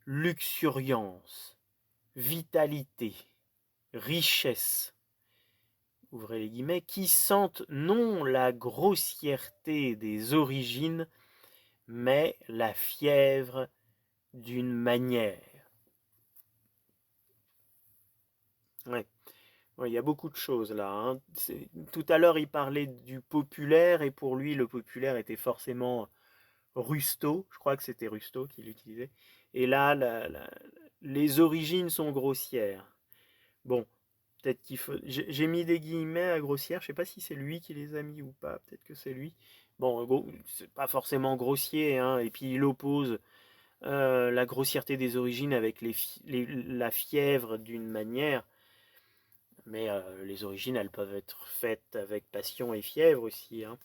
Luxuriance, vitalité, richesse, ouvrez les guillemets, qui sentent non la grossièreté des origines, mais la fièvre d'une manière. Ouais. Ouais, il y a beaucoup de choses là. Hein. Tout à l'heure, il parlait du populaire, et pour lui, le populaire était forcément Rusto. Je crois que c'était Rusto qui l'utilisait. Et là, les origines sont grossières. Bon, peut-être qu'il faut. J'ai mis des guillemets à grossière. Je sais pas si c'est lui qui les a mis ou pas. Peut-être que c'est lui. Bon, c'est pas forcément grossier. Hein. Et puis il oppose la grossièreté des origines avec la fièvre d'une manière. Mais les origines, elles peuvent être faites avec passion et fièvre aussi. Hein.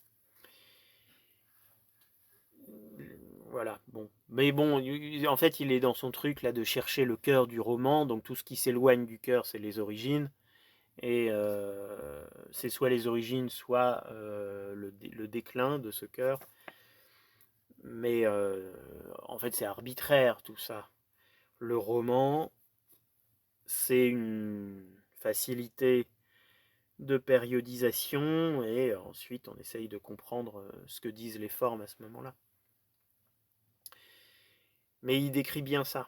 Voilà, bon. Mais bon, en fait, il est dans son truc là de chercher le cœur du roman. Donc tout ce qui s'éloigne du cœur, c'est les origines. Et c'est soit les origines, soit le déclin de ce cœur. Mais en fait, c'est arbitraire tout ça. Le roman, c'est une facilité de périodisation, et ensuite on essaye de comprendre ce que disent les formes à ce moment-là. Mais il décrit bien ça.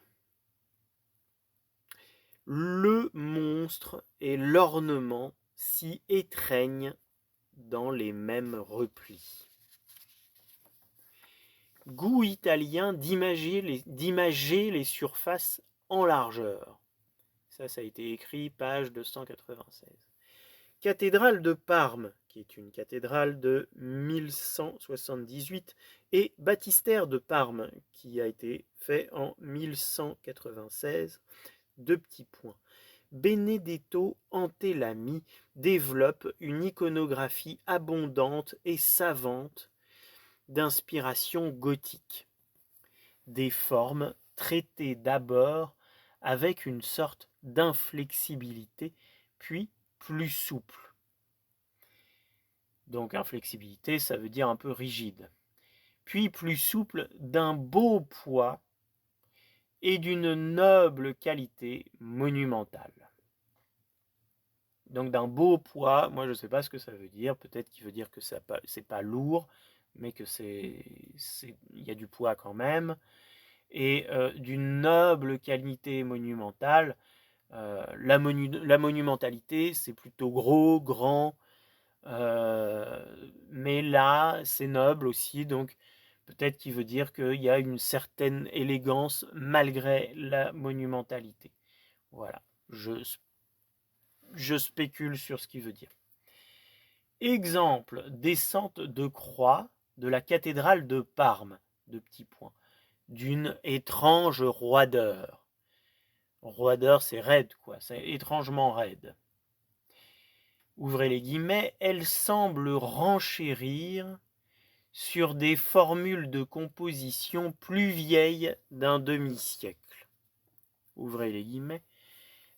Le monstre et l'ornement s'y étreignent dans les mêmes replis. Goût italien d'imager les surfaces en largeur. Ça a été écrit, page 296. Cathédrale de Parme, qui est une cathédrale de 1178, et baptistère de Parme, qui a été fait en 1196. Deux petits points. Benedetto Antelami développe une iconographie abondante et savante d'inspiration gothique. Des formes traitées d'abord avec une sorte d'inflexibilité, puis plus souple. Donc inflexibilité, ça veut dire un peu rigide. Puis plus souple, d'un beau poids et d'une noble qualité monumentale. Donc d'un beau poids, moi je ne sais pas ce que ça veut dire. Peut-être qu'il veut dire que c'est pas lourd, mais que il y a du poids quand même. Et d'une noble qualité monumentale. La monumentalité, c'est plutôt gros, grand, mais là, c'est noble aussi, donc peut-être qu'il veut dire qu'il y a une certaine élégance malgré la monumentalité. Voilà, je spécule sur ce qu'il veut dire. Exemple, descente de croix de la cathédrale de Parme, de petits points, d'une étrange roideur. Roideur, c'est raide, quoi, c'est étrangement raide. Ouvrez les guillemets, elle semble renchérir sur des formules de composition plus vieilles d'un demi-siècle. Ouvrez les guillemets,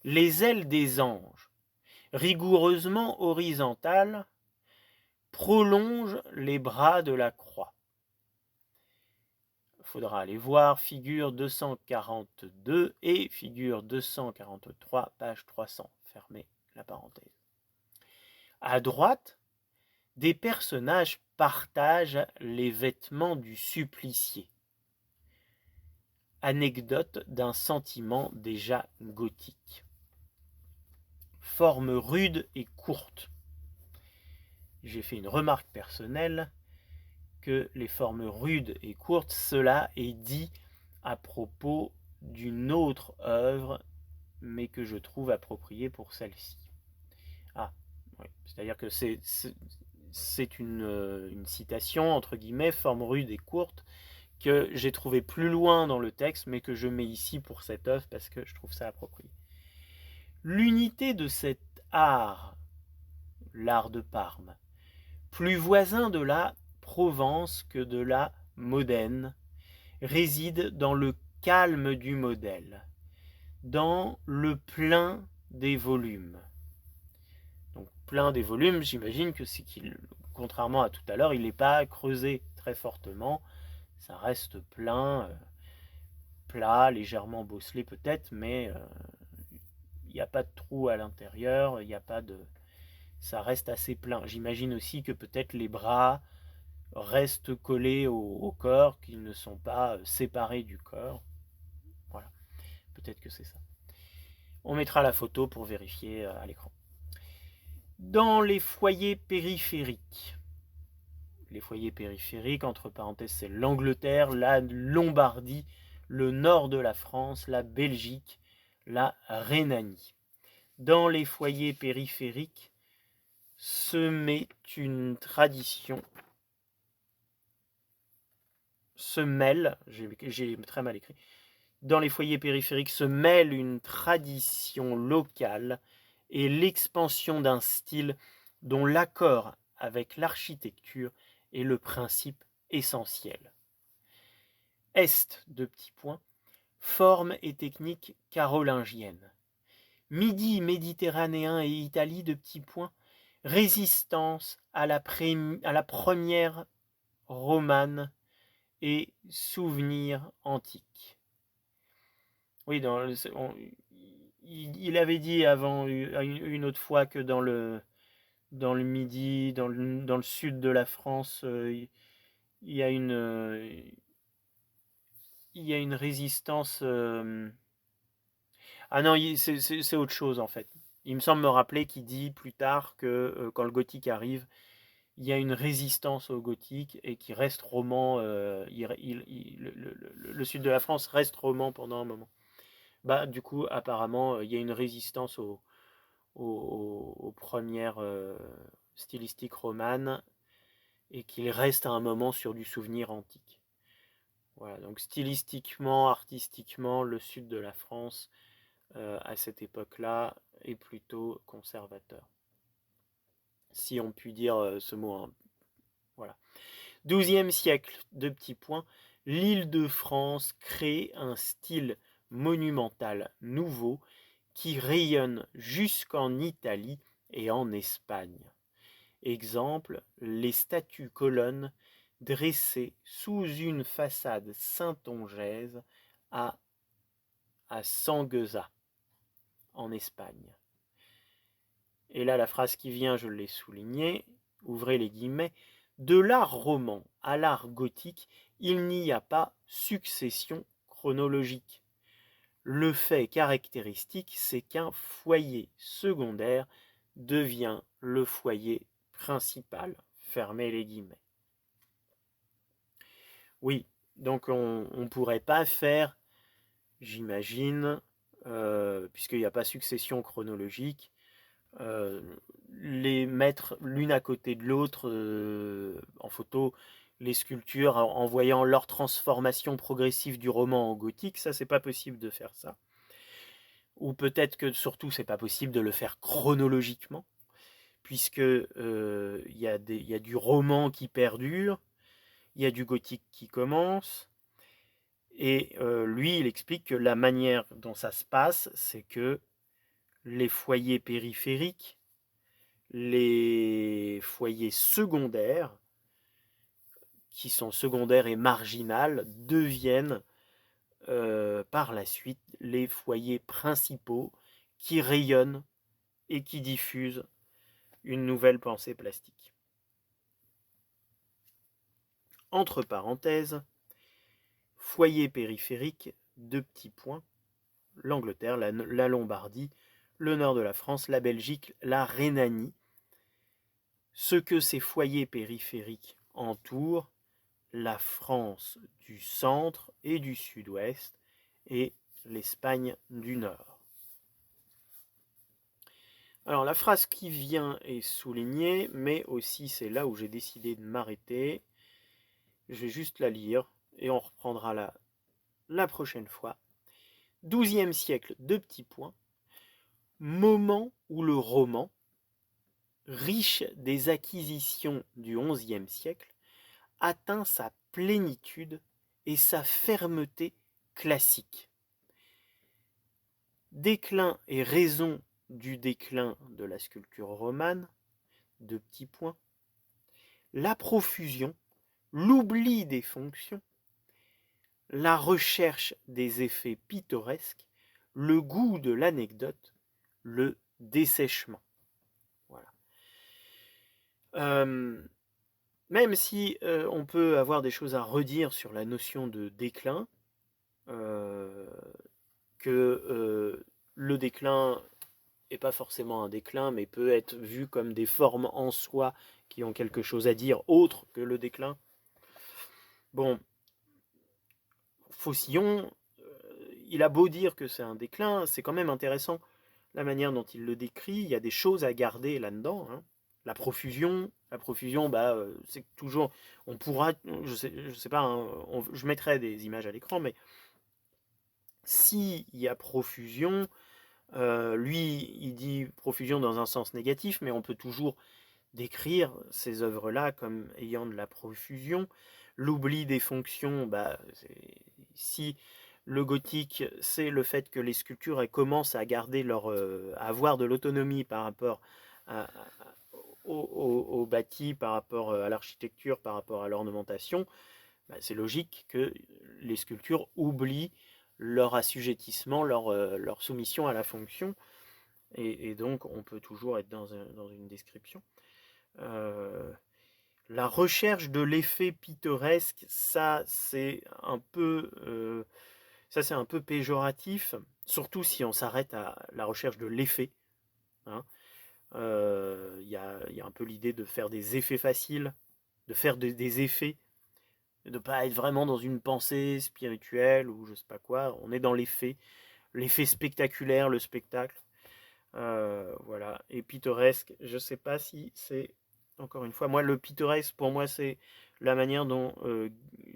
les ailes des anges, rigoureusement horizontales, prolongent les bras de la croix. Il faudra aller voir figure 242 et figure 243, page 300. Fermez la parenthèse. À droite, des personnages partagent les vêtements du supplicié. Anecdote d'un sentiment déjà gothique. Forme rude et courte. J'ai fait une remarque personnelle que les formes rudes et courtes, cela est dit à propos d'une autre œuvre, mais que je trouve appropriée pour celle-ci. Ah, oui, c'est-à-dire que c'est une citation, entre guillemets, forme rude et courte, que j'ai trouvé plus loin dans le texte, mais que je mets ici pour cette œuvre parce que je trouve ça approprié. L'unité de cet art, l'art de Parme, plus voisin de la Provence que de la Modène, réside dans le calme du modèle, dans le plein des volumes. Donc plein des volumes, j'imagine que c'est qu'il, contrairement à tout à l'heure, il n'est pas creusé très fortement, ça reste plein, plat, légèrement bosselé peut-être, mais il n'y a pas de trou à l'intérieur, il n'y a pas de... ça reste assez plein. J'imagine aussi que peut-être les bras restent collés au corps, qu'ils ne sont pas séparés du corps. Voilà, peut-être que c'est ça. On mettra la photo pour vérifier à l'écran. Dans les foyers périphériques, entre parenthèses, c'est l'Angleterre, la Lombardie, le nord de la France, la Belgique, la Rhénanie. Dans les foyers périphériques se mêle une tradition, j'ai très mal écrit, dans les foyers périphériques se mêle une tradition locale et l'expansion d'un style dont l'accord avec l'architecture est le principe essentiel. Est, de petits points, forme et technique carolingienne. Midi méditerranéen et Italie, de petits points, résistance à la première romane et souvenir antique. Oui, il avait dit avant une autre fois que dans le Midi, dans le sud de la France, il y a une résistance. Ah non, c'est autre chose en fait. Il me semble me rappeler qu'il dit plus tard que quand le gothique arrive, il y a une résistance au gothique et qui reste roman. Le sud de la France reste roman pendant un moment. Bah, du coup, apparemment, il y a une résistance aux premières stylistiques romanes et qu'il reste à un moment sur du souvenir antique. Voilà, donc stylistiquement, artistiquement, le sud de la France, à cette époque-là, est plutôt conservateur. Si on peut dire ce mot. Hein. Voilà. XIIe siècle, deux petits points, l'Île-de-France crée un style monumental nouveau qui rayonne jusqu'en Italie et en Espagne. Exemple, les statues-colonnes dressées sous une façade saintongeaise à Sangueza, en Espagne. Et là, la phrase qui vient, je l'ai soulignée, ouvrez les guillemets, de l'art roman à l'art gothique, il n'y a pas succession chronologique. Le fait caractéristique, c'est qu'un foyer secondaire devient le foyer principal. Fermez les guillemets. Oui, donc on ne pourrait pas faire, j'imagine, puisqu'il n'y a pas succession chronologique, les mettre l'une à côté de l'autre en photo, les sculptures en voyant leur transformation progressive du roman en gothique, ça c'est pas possible de faire ça. Ou peut-être que surtout c'est pas possible de le faire chronologiquement, puisque il y a du roman qui perdure, il y a du gothique qui commence, et lui il explique que la manière dont ça se passe, c'est que les foyers périphériques, les foyers secondaires, qui sont secondaires et marginales, deviennent par la suite les foyers principaux qui rayonnent et qui diffusent une nouvelle pensée plastique. Entre parenthèses, foyer périphérique, 2 petits points, l'Angleterre, la Lombardie, le nord de la France, la Belgique, la Rhénanie. Ce que ces foyers périphériques entourent, la France du centre et du sud-ouest et l'Espagne du nord. Alors la phrase qui vient est soulignée, mais aussi c'est là où j'ai décidé de m'arrêter. Je vais juste la lire et on reprendra la prochaine fois. 12e siècle, 2 petits points. Moment où le roman, riche des acquisitions du XIe siècle, atteint sa plénitude et sa fermeté classique. Déclin et raison du déclin de la sculpture romane, 2 petits points. La profusion, l'oubli des fonctions, la recherche des effets pittoresques, le goût de l'anecdote, le dessèchement. Voilà. Même si on peut avoir des choses à redire sur la notion de déclin, que le déclin n'est pas forcément un déclin, mais peut être vu comme des formes en soi qui ont quelque chose à dire autre que le déclin. Bon, Faucillon, il a beau dire que c'est un déclin, c'est quand même intéressant la manière dont il le décrit. Il y a des choses à garder là-dedans. Hein. La profusion, c'est toujours, on pourra, je sais pas, hein, je mettrai des images à l'écran, mais s'il y a profusion, lui, il dit profusion dans un sens négatif, mais on peut toujours décrire ces œuvres-là comme ayant de la profusion. L'oubli des fonctions, si le gothique, c'est le fait que les sculptures elles commencent à garder à avoir de l'autonomie par rapport au bâti, par rapport à l'architecture, par rapport à l'ornementation, c'est logique que les sculptures oublient leur assujettissement, leur soumission à la fonction, et donc on peut toujours être dans une description. La recherche de l'effet pittoresque, ça c'est un peu péjoratif, surtout si on s'arrête à la recherche de l'effet. Hein. Y a un peu l'idée de faire des effets faciles, de faire des effets, de ne pas être vraiment dans une pensée spirituelle ou je sais pas quoi. On est dans l'effet spectaculaire, le spectacle. Voilà. Et pittoresque, je sais pas si c'est, encore une fois, moi le pittoresque pour moi c'est la manière dont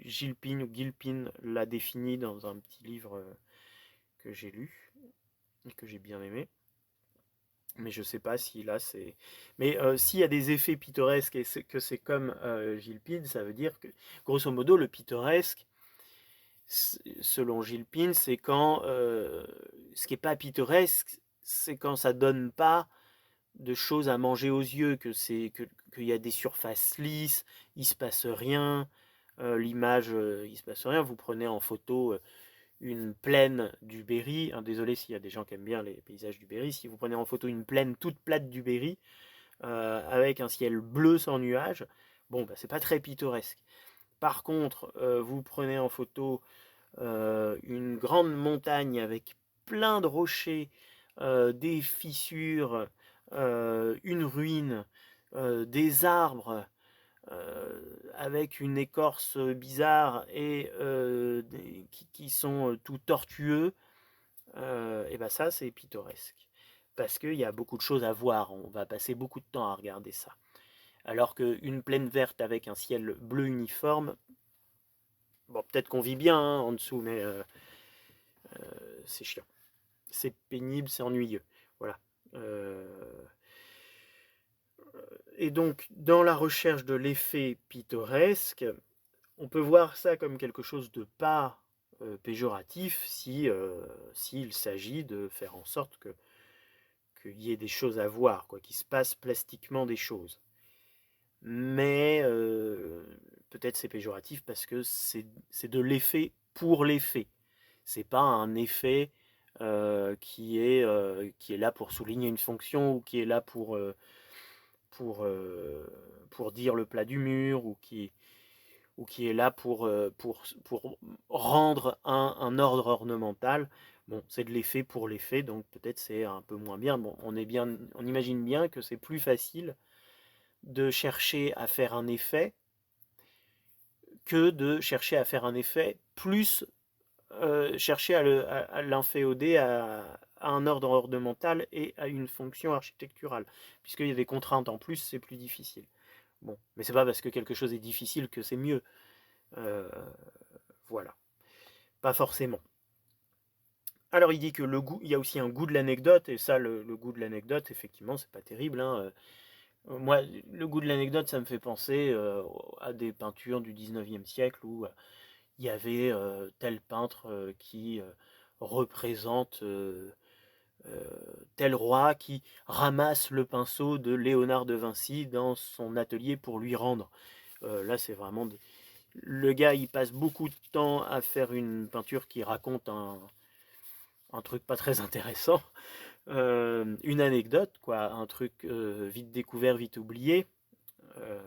Gilpin l'a défini dans un petit livre que j'ai lu et que j'ai bien aimé. Mais je sais pas si là c'est. Mais s'il y a des effets pittoresques et que c'est comme Gilpin, ça veut dire que, grosso modo, le pittoresque, selon Gilpin, c'est quand ce qui n'est pas pittoresque, c'est quand ça donne pas de choses à manger aux yeux, qu'il y a des surfaces lisses, il se passe rien, l'image, il se passe rien. Vous prenez en photo une plaine du Berry, désolé s'il y a des gens qui aiment bien les paysages du Berry, si vous prenez en photo une plaine toute plate du Berry, avec un ciel bleu sans nuages, c'est pas très pittoresque. Par contre, vous prenez en photo une grande montagne avec plein de rochers, des fissures, une ruine, des arbres, avec une écorce bizarre et qui sont tout tortueux, et ben ça c'est pittoresque. Parce qu'il y a beaucoup de choses à voir, on va passer beaucoup de temps à regarder ça. Alors qu'une plaine verte avec un ciel bleu uniforme, bon peut-être qu'on vit bien hein, en dessous, mais c'est chiant. C'est pénible, c'est ennuyeux. Voilà. Et donc, dans la recherche de l'effet pittoresque, on peut voir ça comme quelque chose de pas péjoratif si s'il s'agit de faire en sorte qu'il y ait des choses à voir, quoi, qu'il se passe plastiquement des choses. Mais peut-être c'est péjoratif parce que c'est de l'effet pour l'effet. C'est pas un effet qui est là pour souligner une fonction ou qui est là pour, euh, pour dire le plat du mur ou qui est là pour rendre un ordre ornemental. Bon, c'est de l'effet pour l'effet, donc peut-être c'est un peu moins bien. Bon, on imagine bien que c'est plus facile de chercher à faire un effet que de chercher à faire un effet plus chercher à l'inféoder à un ordre ornemental et à une fonction architecturale. Puisqu'il y a des contraintes en plus, c'est plus difficile. Bon, mais c'est pas parce que quelque chose est difficile que c'est mieux. Euh, voilà. Pas forcément. Alors il dit que le goût, il y a aussi un goût de l'anecdote, et ça, le goût de l'anecdote, effectivement, c'est pas terrible. Hein. Moi, le goût de l'anecdote, ça me fait penser à des peintures du 19e siècle où il y avait tel peintre qui représente tel roi qui ramasse le pinceau de Léonard de Vinci dans son atelier pour lui rendre. Là, c'est vraiment... Le gars, il passe beaucoup de temps à faire une peinture qui raconte un truc pas très intéressant. Une anecdote, quoi, un truc vite découvert, vite oublié. Euh,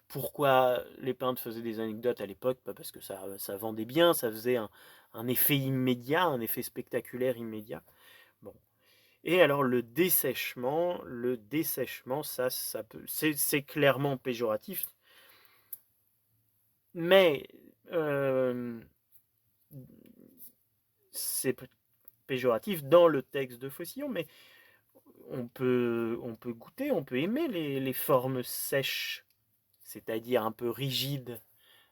Pourquoi les peintres faisaient des anecdotes à l'époque? Pas parce que ça vendait bien, ça faisait un effet immédiat, un effet spectaculaire immédiat. Bon. Et alors le dessèchement, ça peut, c'est clairement péjoratif, mais c'est péjoratif dans le texte de Faucillon, mais on peut goûter, on peut aimer les formes sèches, c'est-à-dire un peu rigides,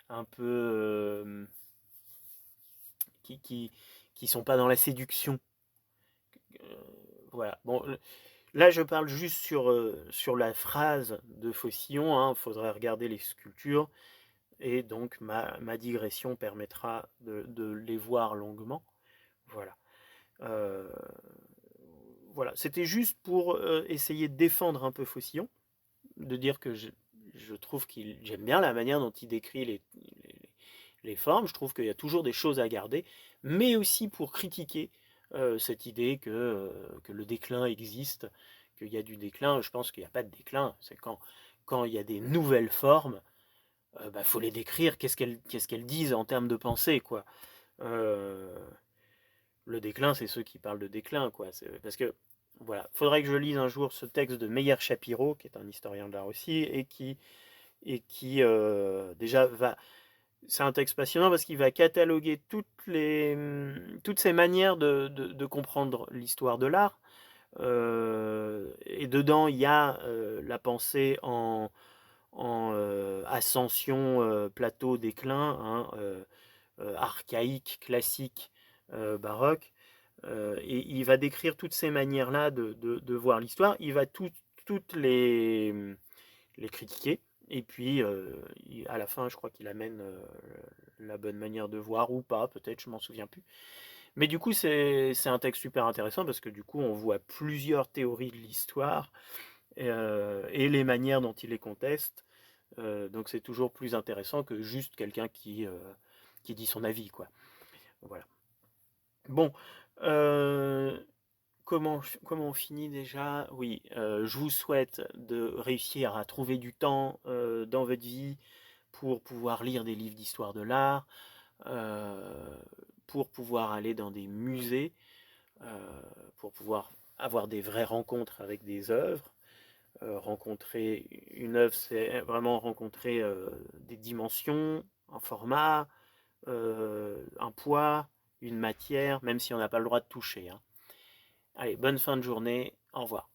un peu qui, qui, qui sont pas dans la séduction. Euh, voilà. Bon, là je parle juste sur la phrase de Faucillon, hein, faudrait regarder les sculptures, et donc ma digression permettra de les voir longuement. Voilà. Euh, voilà. C'était juste pour essayer de défendre un peu Faucillon, de dire que je trouve qu'il j'aime bien la manière dont il décrit les formes. Je trouve qu'il y a toujours des choses à garder, mais aussi pour critiquer cette idée que le déclin existe, qu'il y a du déclin. Je pense qu'il n'y a pas de déclin. C'est quand il y a des nouvelles formes, bah, faut les décrire. Qu'est-ce qu'elles disent en termes de pensée, quoi. Euh, le déclin, c'est ceux qui parlent de déclin, quoi. Parce que voilà, faudrait que je lise un jour ce texte de Meyer Shapiro, qui est un historien de l'art aussi, et qui déjà va. C'est un texte passionnant parce qu'il va cataloguer toutes ces manières de comprendre l'histoire de l'art. Et dedans, il y a la pensée en ascension, plateau, déclin, hein, archaïque, classique, baroque. Et il va décrire toutes ces manières-là de voir l'histoire. Il va toutes les critiquer. Et puis, à la fin, je crois qu'il amène la bonne manière de voir ou pas, peut-être, je m'en souviens plus. Mais du coup, c'est un texte super intéressant parce que du coup, on voit plusieurs théories de l'histoire et les manières dont il les conteste. Donc, c'est toujours plus intéressant que juste quelqu'un qui dit son avis, quoi. Voilà. Bon, euh, comment on finit déjà? Oui, je vous souhaite de réussir à trouver du temps dans votre vie pour pouvoir lire des livres d'histoire de l'art, euh, pour pouvoir aller dans des musées, pour pouvoir avoir des vraies rencontres avec des œuvres. Rencontrer une œuvre, c'est vraiment rencontrer des dimensions, un format, un poids, une matière, même si on n'a pas le droit de toucher, hein. Allez, bonne fin de journée, au revoir.